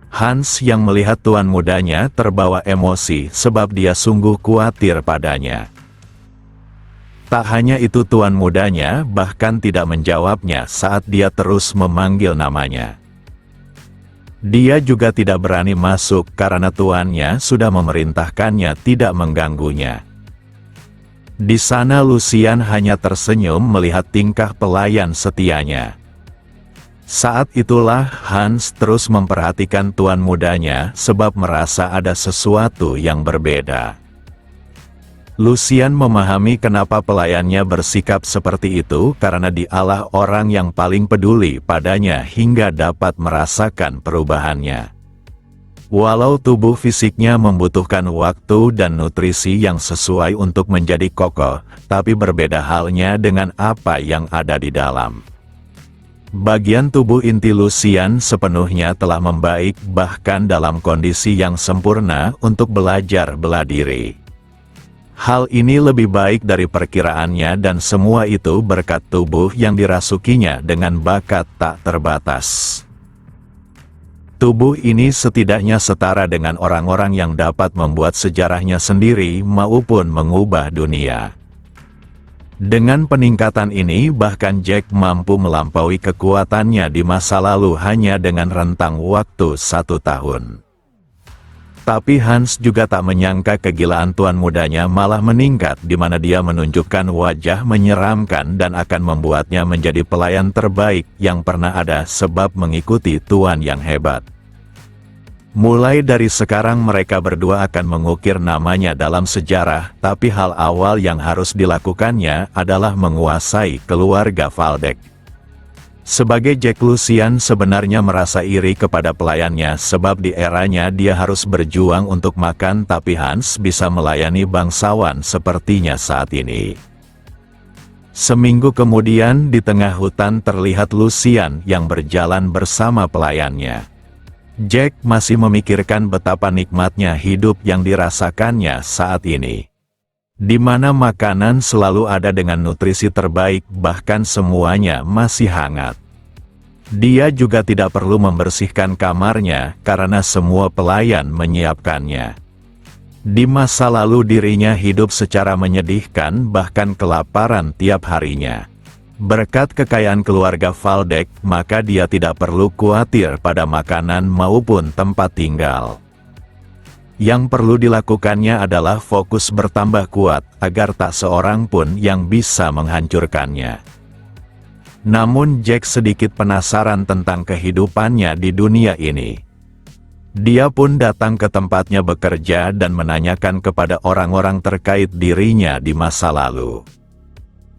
Hans yang melihat tuan mudanya terbawa emosi sebab dia sungguh khawatir padanya. Tak hanya itu, tuan mudanya bahkan tidak menjawabnya saat dia terus memanggil namanya. Dia juga tidak berani masuk karena tuannya sudah memerintahkannya tidak mengganggunya. Di sana Lucian hanya tersenyum melihat tingkah pelayan setianya. Saat itulah Hans terus memperhatikan tuan mudanya sebab merasa ada sesuatu yang berbeda. Lucian memahami kenapa pelayannya bersikap seperti itu karena dialah orang yang paling peduli padanya hingga dapat merasakan perubahannya. Walau tubuh fisiknya membutuhkan waktu dan nutrisi yang sesuai untuk menjadi kokoh, tapi berbeda halnya dengan apa yang ada di dalam. Bagian tubuh inti Lucian sepenuhnya telah membaik, bahkan dalam kondisi yang sempurna untuk belajar bela diri. Hal ini lebih baik dari perkiraannya dan semua itu berkat tubuh yang dirasukinya dengan bakat tak terbatas. Tubuh ini setidaknya setara dengan orang-orang yang dapat membuat sejarahnya sendiri maupun mengubah dunia. Dengan peningkatan ini bahkan Jack mampu melampaui kekuatannya di masa lalu hanya dengan rentang waktu 1 tahun. Tapi Hans juga tak menyangka kegilaan tuan mudanya malah meningkat, di mana dia menunjukkan wajah menyeramkan dan akan membuatnya menjadi pelayan terbaik yang pernah ada sebab mengikuti tuan yang hebat. Mulai dari sekarang mereka berdua akan mengukir namanya dalam sejarah, tapi hal awal yang harus dilakukannya adalah menguasai keluarga Valdek. Sebagai Jack, Lucian sebenarnya merasa iri kepada pelayannya sebab di eranya dia harus berjuang untuk makan, tapi Hans bisa melayani bangsawan sepertinya saat ini. Seminggu kemudian di tengah hutan terlihat Lucian yang berjalan bersama pelayannya. Jack masih memikirkan betapa nikmatnya hidup yang dirasakannya saat ini, di mana makanan selalu ada dengan nutrisi terbaik, bahkan semuanya masih hangat. Dia juga tidak perlu membersihkan kamarnya karena semua pelayan menyiapkannya. Di masa lalu dirinya hidup secara menyedihkan, bahkan kelaparan tiap harinya. Berkat kekayaan keluarga Valdek, maka dia tidak perlu khawatir pada makanan maupun tempat tinggal. Yang perlu dilakukannya adalah fokus bertambah kuat, agar tak seorang pun yang bisa menghancurkannya. Namun Jack sedikit penasaran tentang kehidupannya di dunia ini. Dia pun datang ke tempatnya bekerja dan menanyakan kepada orang-orang terkait dirinya di masa lalu.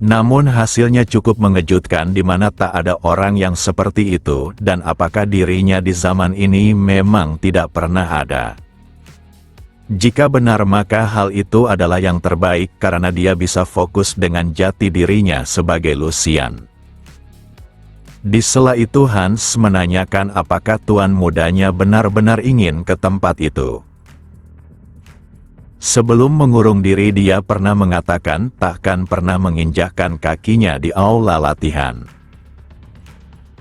Namun hasilnya cukup mengejutkan di mana tak ada orang yang seperti itu dan apakah dirinya di zaman ini memang tidak pernah ada. Jika benar maka hal itu adalah yang terbaik karena dia bisa fokus dengan jati dirinya sebagai Lucian. Di sela itu Hans menanyakan apakah tuan mudanya benar-benar ingin ke tempat itu. Sebelum mengurung diri dia pernah mengatakan takkan pernah menginjakkan kakinya di aula latihan.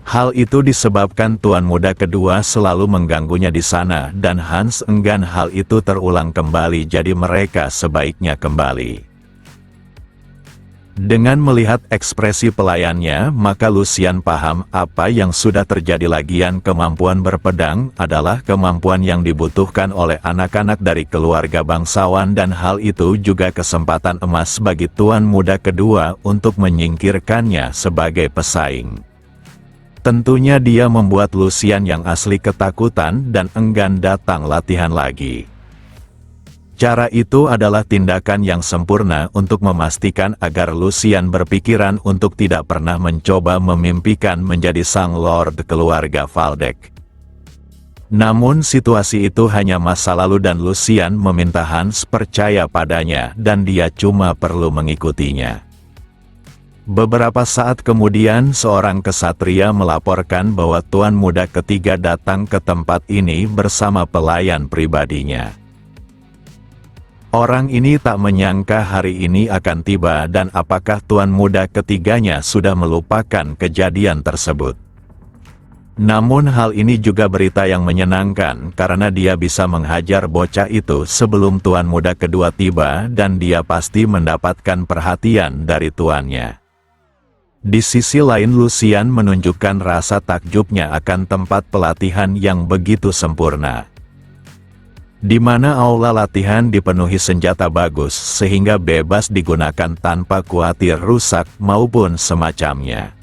Hal itu disebabkan tuan muda kedua selalu mengganggunya di sana dan Hans enggan hal itu terulang kembali jadi mereka sebaiknya kembali. Dengan melihat ekspresi pelayannya, maka Lucian paham apa yang sudah terjadi. Lagian kemampuan berpedang adalah kemampuan yang dibutuhkan oleh anak-anak dari keluarga bangsawan dan hal itu juga kesempatan emas bagi tuan muda kedua untuk menyingkirkannya sebagai pesaing. Tentunya dia membuat Lucian yang asli ketakutan dan enggan datang latihan lagi. Cara itu adalah tindakan yang sempurna untuk memastikan agar Lucian berpikiran untuk tidak pernah mencoba memimpikan menjadi sang Lord keluarga Waldeck. Namun situasi itu hanya masa lalu dan Lucian meminta Hans percaya padanya dan dia cuma perlu mengikutinya. Beberapa saat kemudian seorang kesatria melaporkan bahwa tuan muda ketiga datang ke tempat ini bersama pelayan pribadinya. Orang ini tak menyangka hari ini akan tiba dan apakah tuan muda ketiganya sudah melupakan kejadian tersebut. Namun hal ini juga berita yang menyenangkan karena dia bisa menghajar bocah itu sebelum tuan muda kedua tiba dan dia pasti mendapatkan perhatian dari tuannya. Di sisi lain Lucian menunjukkan rasa takjubnya akan tempat pelatihan yang begitu sempurna. Di mana aula latihan dipenuhi senjata bagus sehingga bebas digunakan tanpa khawatir rusak maupun semacamnya.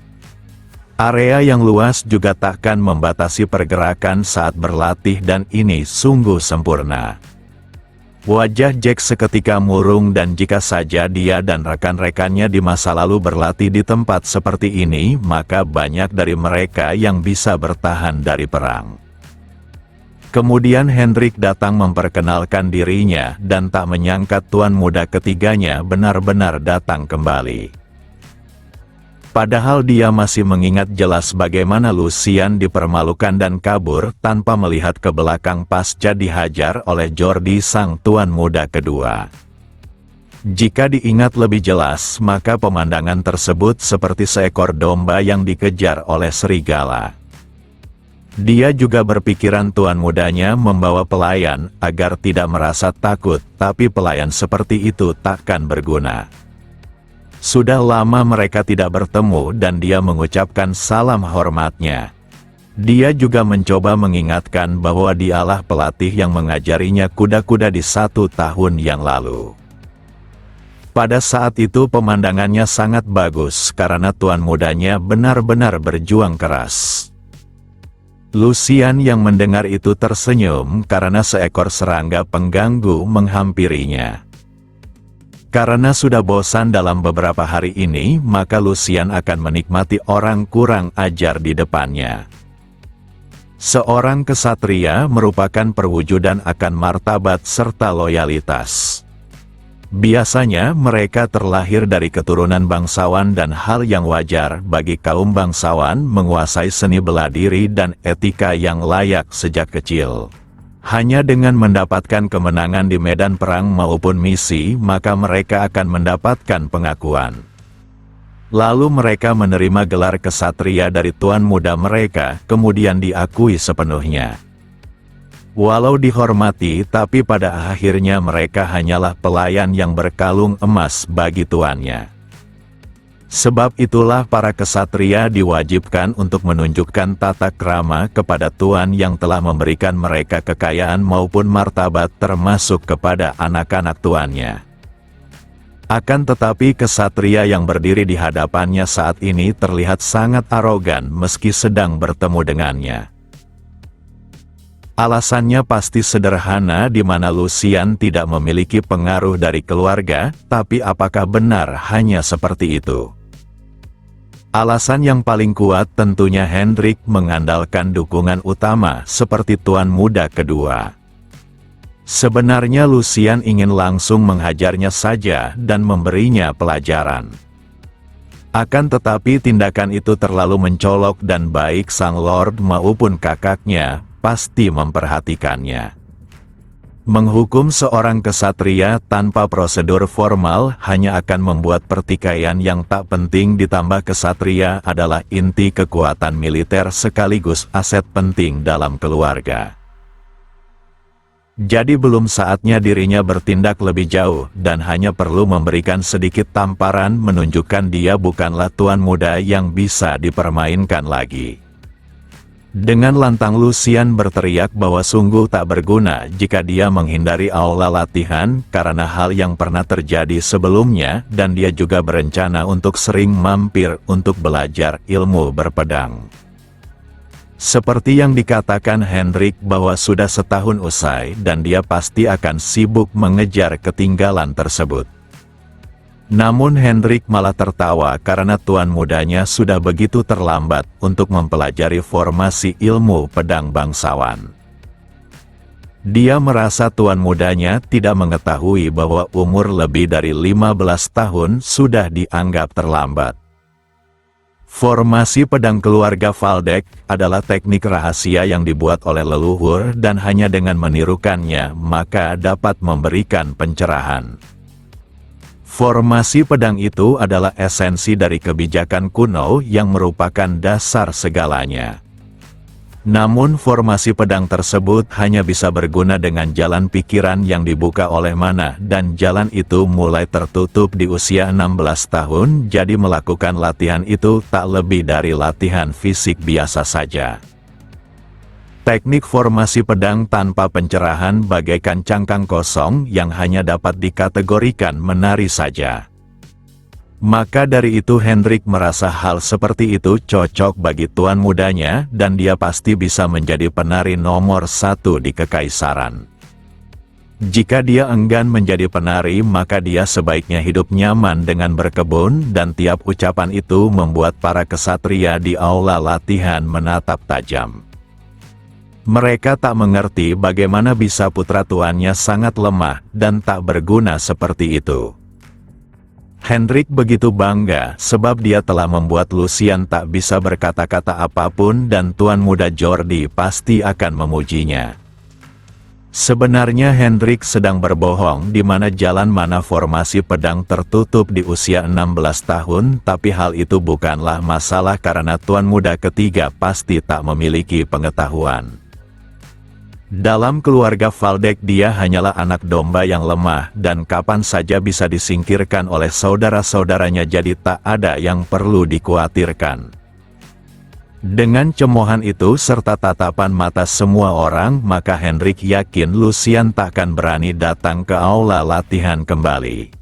Area yang luas juga takkan membatasi pergerakan saat berlatih dan ini sungguh sempurna. Wajah Jack seketika murung dan jika saja dia dan rekan-rekannya di masa lalu berlatih di tempat seperti ini maka banyak dari mereka yang bisa bertahan dari perang. Kemudian Hendrik datang memperkenalkan dirinya dan tak menyangka tuan muda ketiganya benar-benar datang kembali. Padahal dia masih mengingat jelas bagaimana Lucian dipermalukan dan kabur tanpa melihat ke belakang pasca dihajar oleh Jordi sang tuan muda kedua. Jika diingat lebih jelas maka pemandangan tersebut seperti seekor domba yang dikejar oleh serigala. Dia juga berpikiran tuan mudanya membawa pelayan agar tidak merasa takut, tapi pelayan seperti itu takkan berguna. Sudah lama mereka tidak bertemu dan dia mengucapkan salam hormatnya. Dia juga mencoba mengingatkan bahwa dialah pelatih yang mengajarinya kuda-kuda di 1 tahun yang lalu. Pada saat itu pemandangannya sangat bagus karena tuan mudanya benar-benar berjuang keras. Lucian yang mendengar itu tersenyum karena seekor serangga pengganggu menghampirinya. Karena sudah bosan dalam beberapa hari ini, maka Lucian akan menikmati orang kurang ajar di depannya. Seorang kesatria merupakan perwujudan akan martabat serta loyalitas. Biasanya mereka terlahir dari keturunan bangsawan dan hal yang wajar bagi kaum bangsawan menguasai seni bela diri dan etika yang layak sejak kecil. Hanya dengan mendapatkan kemenangan di medan perang maupun misi maka mereka akan mendapatkan pengakuan. Lalu mereka menerima gelar kesatria dari tuan muda mereka kemudian diakui sepenuhnya. Walau dihormati tapi pada akhirnya mereka hanyalah pelayan yang berkalung emas bagi tuannya. Sebab itulah para kesatria diwajibkan untuk menunjukkan tata krama kepada tuan yang telah memberikan mereka kekayaan maupun martabat termasuk kepada anak-anak tuannya. Akan tetapi kesatria yang berdiri di hadapannya saat ini terlihat sangat arogan meski sedang bertemu dengannya. Alasannya pasti sederhana, di mana Lucian tidak memiliki pengaruh dari keluarga, tapi apakah benar hanya seperti itu? Alasan yang paling kuat tentunya Hendrik mengandalkan dukungan utama seperti tuan muda kedua. Sebenarnya Lucian ingin langsung menghajarnya saja dan memberinya pelajaran. Akan tetapi tindakan itu terlalu mencolok dan baik sang Lord maupun kakaknya pasti memperhatikannya. Menghukum seorang kesatria tanpa prosedur formal hanya akan membuat pertikaian yang tak penting, ditambah kesatria adalah inti kekuatan militer sekaligus aset penting dalam keluarga. Jadi belum saatnya dirinya bertindak lebih jauh dan hanya perlu memberikan sedikit tamparan menunjukkan dia bukanlah tuan muda yang bisa dipermainkan lagi. Dengan lantang Lucian berteriak bahwa sungguh tak berguna jika dia menghindari aula latihan karena hal yang pernah terjadi sebelumnya, dan dia juga berencana untuk sering mampir untuk belajar ilmu berpedang. Seperti yang dikatakan Hendrik bahwa sudah setahun usai dan dia pasti akan sibuk mengejar ketinggalan tersebut. Namun Hendrik malah tertawa karena tuan mudanya sudah begitu terlambat untuk mempelajari formasi ilmu pedang bangsawan. Dia merasa tuan mudanya tidak mengetahui bahwa umur lebih dari 15 tahun sudah dianggap terlambat. Formasi pedang keluarga Waldeck adalah teknik rahasia yang dibuat oleh leluhur dan hanya dengan menirukannya maka dapat memberikan pencerahan. Formasi pedang itu adalah esensi dari kebijakan kuno yang merupakan dasar segalanya. Namun formasi pedang tersebut hanya bisa berguna dengan jalan pikiran yang dibuka oleh mana, dan jalan itu mulai tertutup di usia 16 tahun, jadi melakukan latihan itu tak lebih dari latihan fisik biasa saja. Teknik formasi pedang tanpa pencerahan bagaikan cangkang kosong yang hanya dapat dikategorikan menari saja. Maka dari itu Hendrik merasa hal seperti itu cocok bagi tuan mudanya dan dia pasti bisa menjadi penari nomor 1 di kekaisaran. Jika dia enggan menjadi penari maka dia sebaiknya hidup nyaman dengan berkebun, dan tiap ucapan itu membuat para kesatria di aula latihan menatap tajam. Mereka tak mengerti bagaimana bisa putra tuannya sangat lemah dan tak berguna seperti itu. Hendrik begitu bangga sebab dia telah membuat Lucian tak bisa berkata-kata apapun dan tuan muda Jordi pasti akan memujinya. Sebenarnya Hendrik sedang berbohong di mana jalan mana formasi pedang tertutup di usia 16 tahun, tapi hal itu bukanlah masalah karena tuan muda ketiga pasti tak memiliki pengetahuan. Dalam keluarga Waldeck dia hanyalah anak domba yang lemah dan kapan saja bisa disingkirkan oleh saudara-saudaranya, jadi tak ada yang perlu dikhawatirkan. Dengan cemoohan itu serta tatapan mata semua orang maka Hendrik yakin Lucian takkan berani datang ke aula latihan kembali.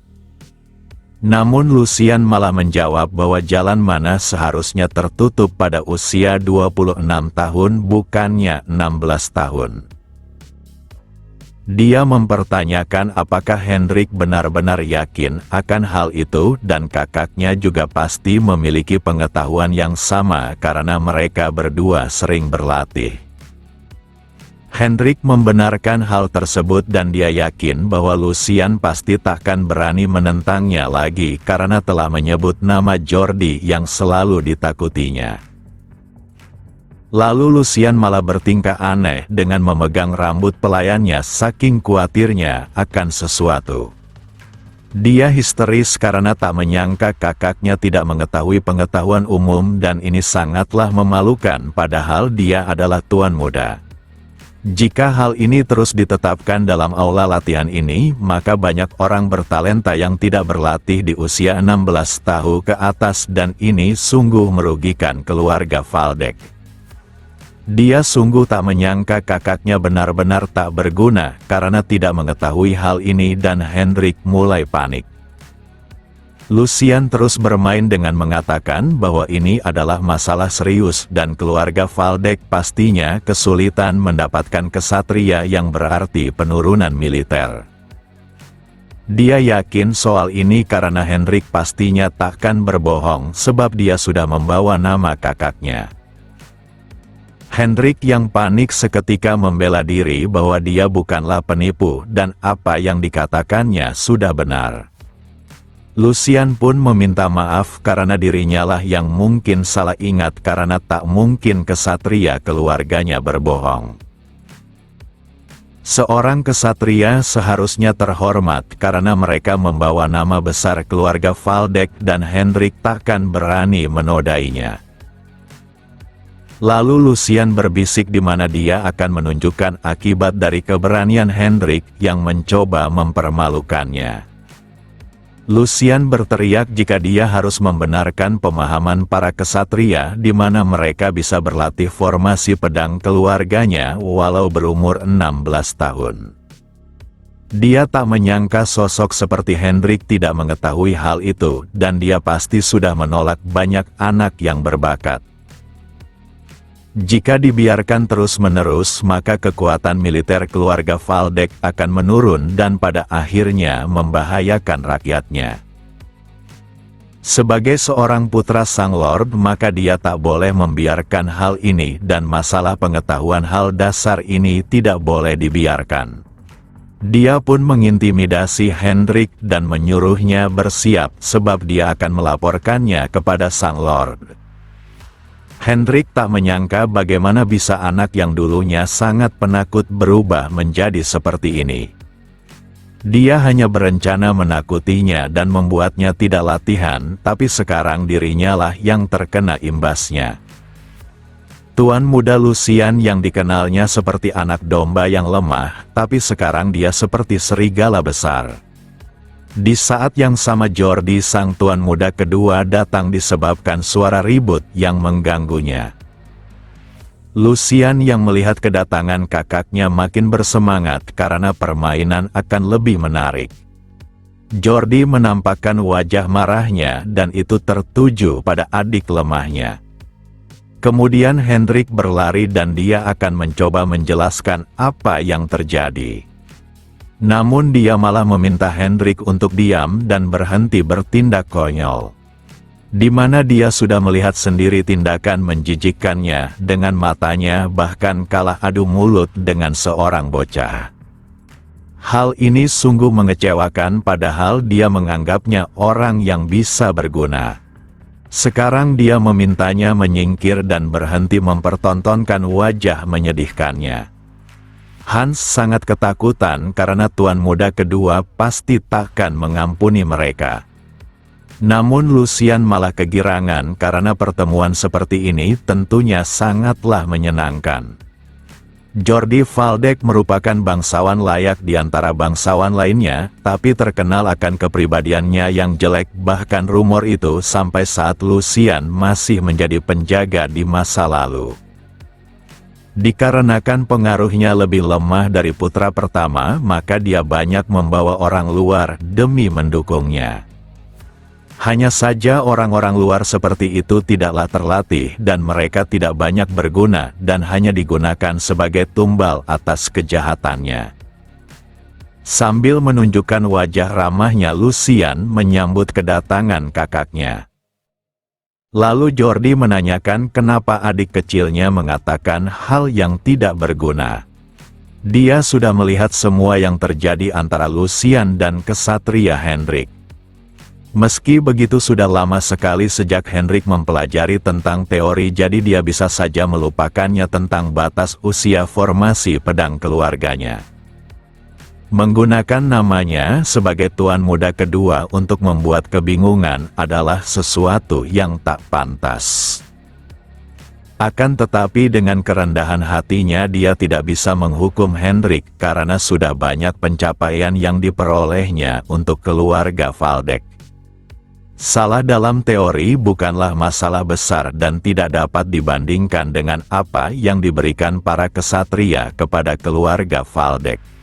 Namun Lucian malah menjawab bahwa jalan mana seharusnya tertutup pada usia 26 tahun bukannya 16 tahun. Dia mempertanyakan apakah Hendrik benar-benar yakin akan hal itu dan kakaknya juga pasti memiliki pengetahuan yang sama karena mereka berdua sering berlatih. Hendrik membenarkan hal tersebut dan dia yakin bahwa Lucian pasti takkan berani menentangnya lagi karena telah menyebut nama Jordi yang selalu ditakutinya. Lalu Lucian malah bertingkah aneh dengan memegang rambut pelayannya saking khawatirnya akan sesuatu. Dia histeris karena tak menyangka kakaknya tidak mengetahui pengetahuan umum dan ini sangatlah memalukan padahal dia adalah tuan muda. Jika hal ini terus ditetapkan dalam aula latihan ini, maka banyak orang bertalenta yang tidak berlatih di usia 16 tahun ke atas dan ini sungguh merugikan keluarga Waldeck. Dia sungguh tak menyangka kakaknya benar-benar tak berguna karena tidak mengetahui hal ini dan Hendrik mulai panik. Lucian terus bermain dengan mengatakan bahwa ini adalah masalah serius dan keluarga Valdek pastinya kesulitan mendapatkan kesatria yang berarti penurunan militer. Dia yakin soal ini karena Hendrik pastinya takkan berbohong sebab dia sudah membawa nama kakaknya. Hendrik yang panik seketika membela diri bahwa dia bukanlah penipu dan apa yang dikatakannya sudah benar. Lucian pun meminta maaf karena dirinya lah yang mungkin salah ingat karena tak mungkin kesatria keluarganya berbohong. Seorang kesatria seharusnya terhormat karena mereka membawa nama besar keluarga Valdek dan Hendrik takkan berani menodainya. Lalu Lucian berbisik di mana dia akan menunjukkan akibat dari keberanian Hendrik yang mencoba mempermalukannya. Lucian berteriak jika dia harus membenarkan pemahaman para kesatria di mana mereka bisa berlatih formasi pedang keluarganya walau berumur 16 tahun. Dia tak menyangka sosok seperti Hendrik tidak mengetahui hal itu dan dia pasti sudah menolak banyak anak yang berbakat. Jika dibiarkan terus-menerus maka kekuatan militer keluarga Valdek akan menurun dan pada akhirnya membahayakan rakyatnya. Sebagai seorang putra sang lord maka dia tak boleh membiarkan hal ini dan masalah pengetahuan hal dasar ini tidak boleh dibiarkan. Dia pun mengintimidasi Hendrik dan menyuruhnya bersiap sebab dia akan melaporkannya kepada sang lord. Hendrik tak menyangka bagaimana bisa anak yang dulunya sangat penakut berubah menjadi seperti ini. Dia hanya berencana menakutinya dan membuatnya tidak latihan, tapi sekarang dirinya lah yang terkena imbasnya. Tuan muda Lucian yang dikenalnya seperti anak domba yang lemah, tapi sekarang dia seperti serigala besar. Di saat yang sama Jordi sang tuan muda kedua datang disebabkan suara ribut yang mengganggunya. Lucian yang melihat kedatangan kakaknya makin bersemangat karena permainan akan lebih menarik. Jordi menampakkan wajah marahnya dan itu tertuju pada adik lemahnya. Kemudian Hendrik berlari dan dia akan mencoba menjelaskan apa yang terjadi. Namun dia malah meminta Hendrik untuk diam dan berhenti bertindak konyol. Di mana dia sudah melihat sendiri tindakan menjijikkannya dengan matanya bahkan kalah adu mulut dengan seorang bocah. Hal ini sungguh mengecewakan padahal dia menganggapnya orang yang bisa berguna. Sekarang dia memintanya menyingkir dan berhenti mempertontonkan wajah menyedihkannya. Hans sangat ketakutan karena tuan muda kedua pasti takkan mengampuni mereka. Namun Lucian malah kegirangan karena pertemuan seperti ini tentunya sangatlah menyenangkan. Jordi Valdek merupakan bangsawan layak di antara bangsawan lainnya, tapi terkenal akan kepribadiannya yang jelek bahkan rumor itu sampai saat Lucian masih menjadi penjaga di masa lalu. Dikarenakan pengaruhnya lebih lemah dari putra pertama, maka dia banyak membawa orang luar demi mendukungnya. Hanya saja orang-orang luar seperti itu tidaklah terlatih dan mereka tidak banyak berguna dan hanya digunakan sebagai tumbal atas kejahatannya. Sambil menunjukkan wajah ramahnya Lucian menyambut kedatangan kakaknya. Lalu Jordi menanyakan kenapa adik kecilnya mengatakan hal yang tidak berguna. Dia sudah melihat semua yang terjadi antara Lucian dan kesatria Hendrik. Meski begitu sudah lama sekali sejak Hendrik mempelajari tentang teori jadi dia bisa saja melupakannya tentang batas usia formasi pedang keluarganya. Menggunakan namanya sebagai tuan muda kedua untuk membuat kebingungan adalah sesuatu yang tak pantas. Akan tetapi dengan kerendahan hatinya dia tidak bisa menghukum Hendrik karena sudah banyak pencapaian yang diperolehnya untuk keluarga Valdek. Salah dalam teori bukanlah masalah besar dan tidak dapat dibandingkan dengan apa yang diberikan para kesatria kepada keluarga Valdek.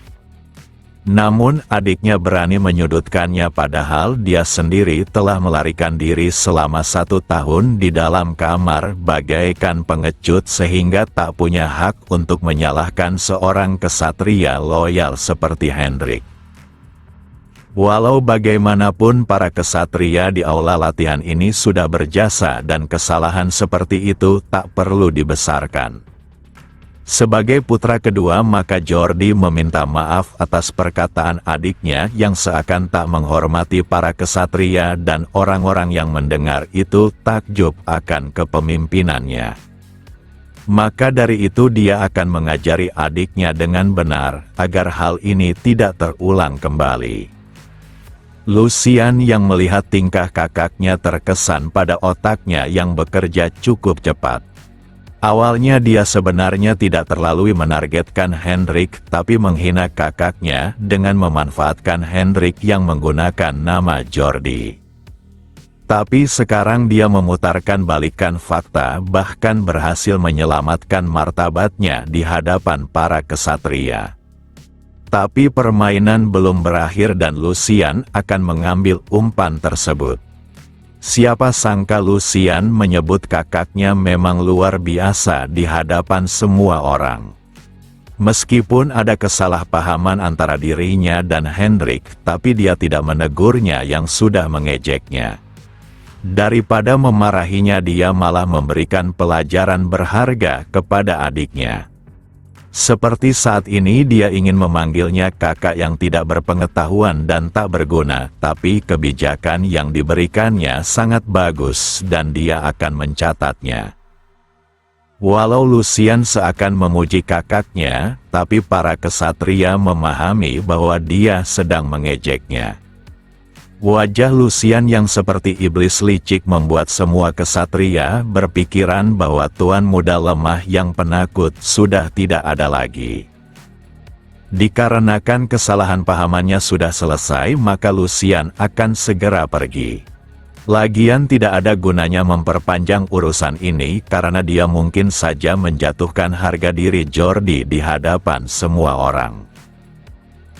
Namun adiknya berani menyudutkannya padahal dia sendiri telah melarikan diri selama 1 tahun di dalam kamar bagaikan pengecut sehingga tak punya hak untuk menyalahkan seorang kesatria loyal seperti Hendrik. Walau bagaimanapun para kesatria di aula latihan ini sudah berjasa dan kesalahan seperti itu tak perlu dibesarkan. Sebagai putra kedua maka Jordi meminta maaf atas perkataan adiknya yang seakan tak menghormati para kesatria dan orang-orang yang mendengar itu takjub akan kepemimpinannya. Maka dari itu dia akan mengajari adiknya dengan benar agar hal ini tidak terulang kembali. Lucian yang melihat tingkah kakaknya terkesan pada otaknya yang bekerja cukup cepat. Awalnya dia sebenarnya tidak terlalu menargetkan Hendrik tapi menghina kakaknya dengan memanfaatkan Hendrik yang menggunakan nama Jordi. Tapi sekarang dia memutarkan balikan fakta bahkan berhasil menyelamatkan martabatnya di hadapan para kesatria. Tapi permainan belum berakhir dan Lucian akan mengambil umpan tersebut. Siapa sangka Lucian menyebut kakaknya memang luar biasa di hadapan semua orang. Meskipun ada kesalahpahaman antara dirinya dan Hendrik, tapi dia tidak menegurnya yang sudah mengejeknya. Daripada memarahinya dia malah memberikan pelajaran berharga kepada adiknya. Seperti saat ini dia ingin memanggilnya kakak yang tidak berpengetahuan dan tak berguna, tapi kebijakan yang diberikannya sangat bagus dan dia akan mencatatnya. Walau Lucian seakan memuji kakaknya, tapi para kesatria memahami bahwa dia sedang mengejeknya. Wajah Lucian yang seperti iblis licik membuat semua kesatria berpikiran bahwa tuan muda lemah yang penakut sudah tidak ada lagi. Dikarenakan kesalahan pahamannya sudah selesai maka Lucian akan segera pergi. Lagian tidak ada gunanya memperpanjang urusan ini karena dia mungkin saja menjatuhkan harga diri Jordi di hadapan semua orang.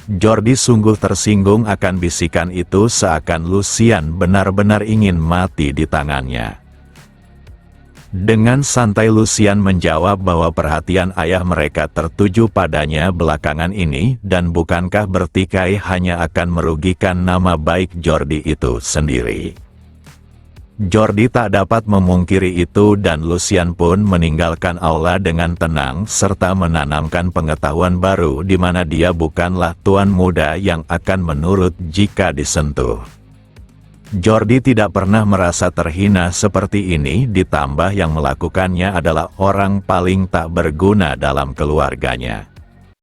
Jordi sungguh tersinggung akan bisikan itu seakan Lucian benar-benar ingin mati di tangannya. Dengan santai Lucian menjawab bahwa perhatian ayah mereka tertuju padanya belakangan ini dan bukankah bertikai hanya akan merugikan nama baik Jordi itu sendiri. Jordi tak dapat memungkiri itu dan Lucian pun meninggalkan aula dengan tenang serta menanamkan pengetahuan baru di mana dia bukanlah tuan muda yang akan menurut jika disentuh. Jordi tidak pernah merasa terhina seperti ini ditambah yang melakukannya adalah orang paling tak berguna dalam keluarganya.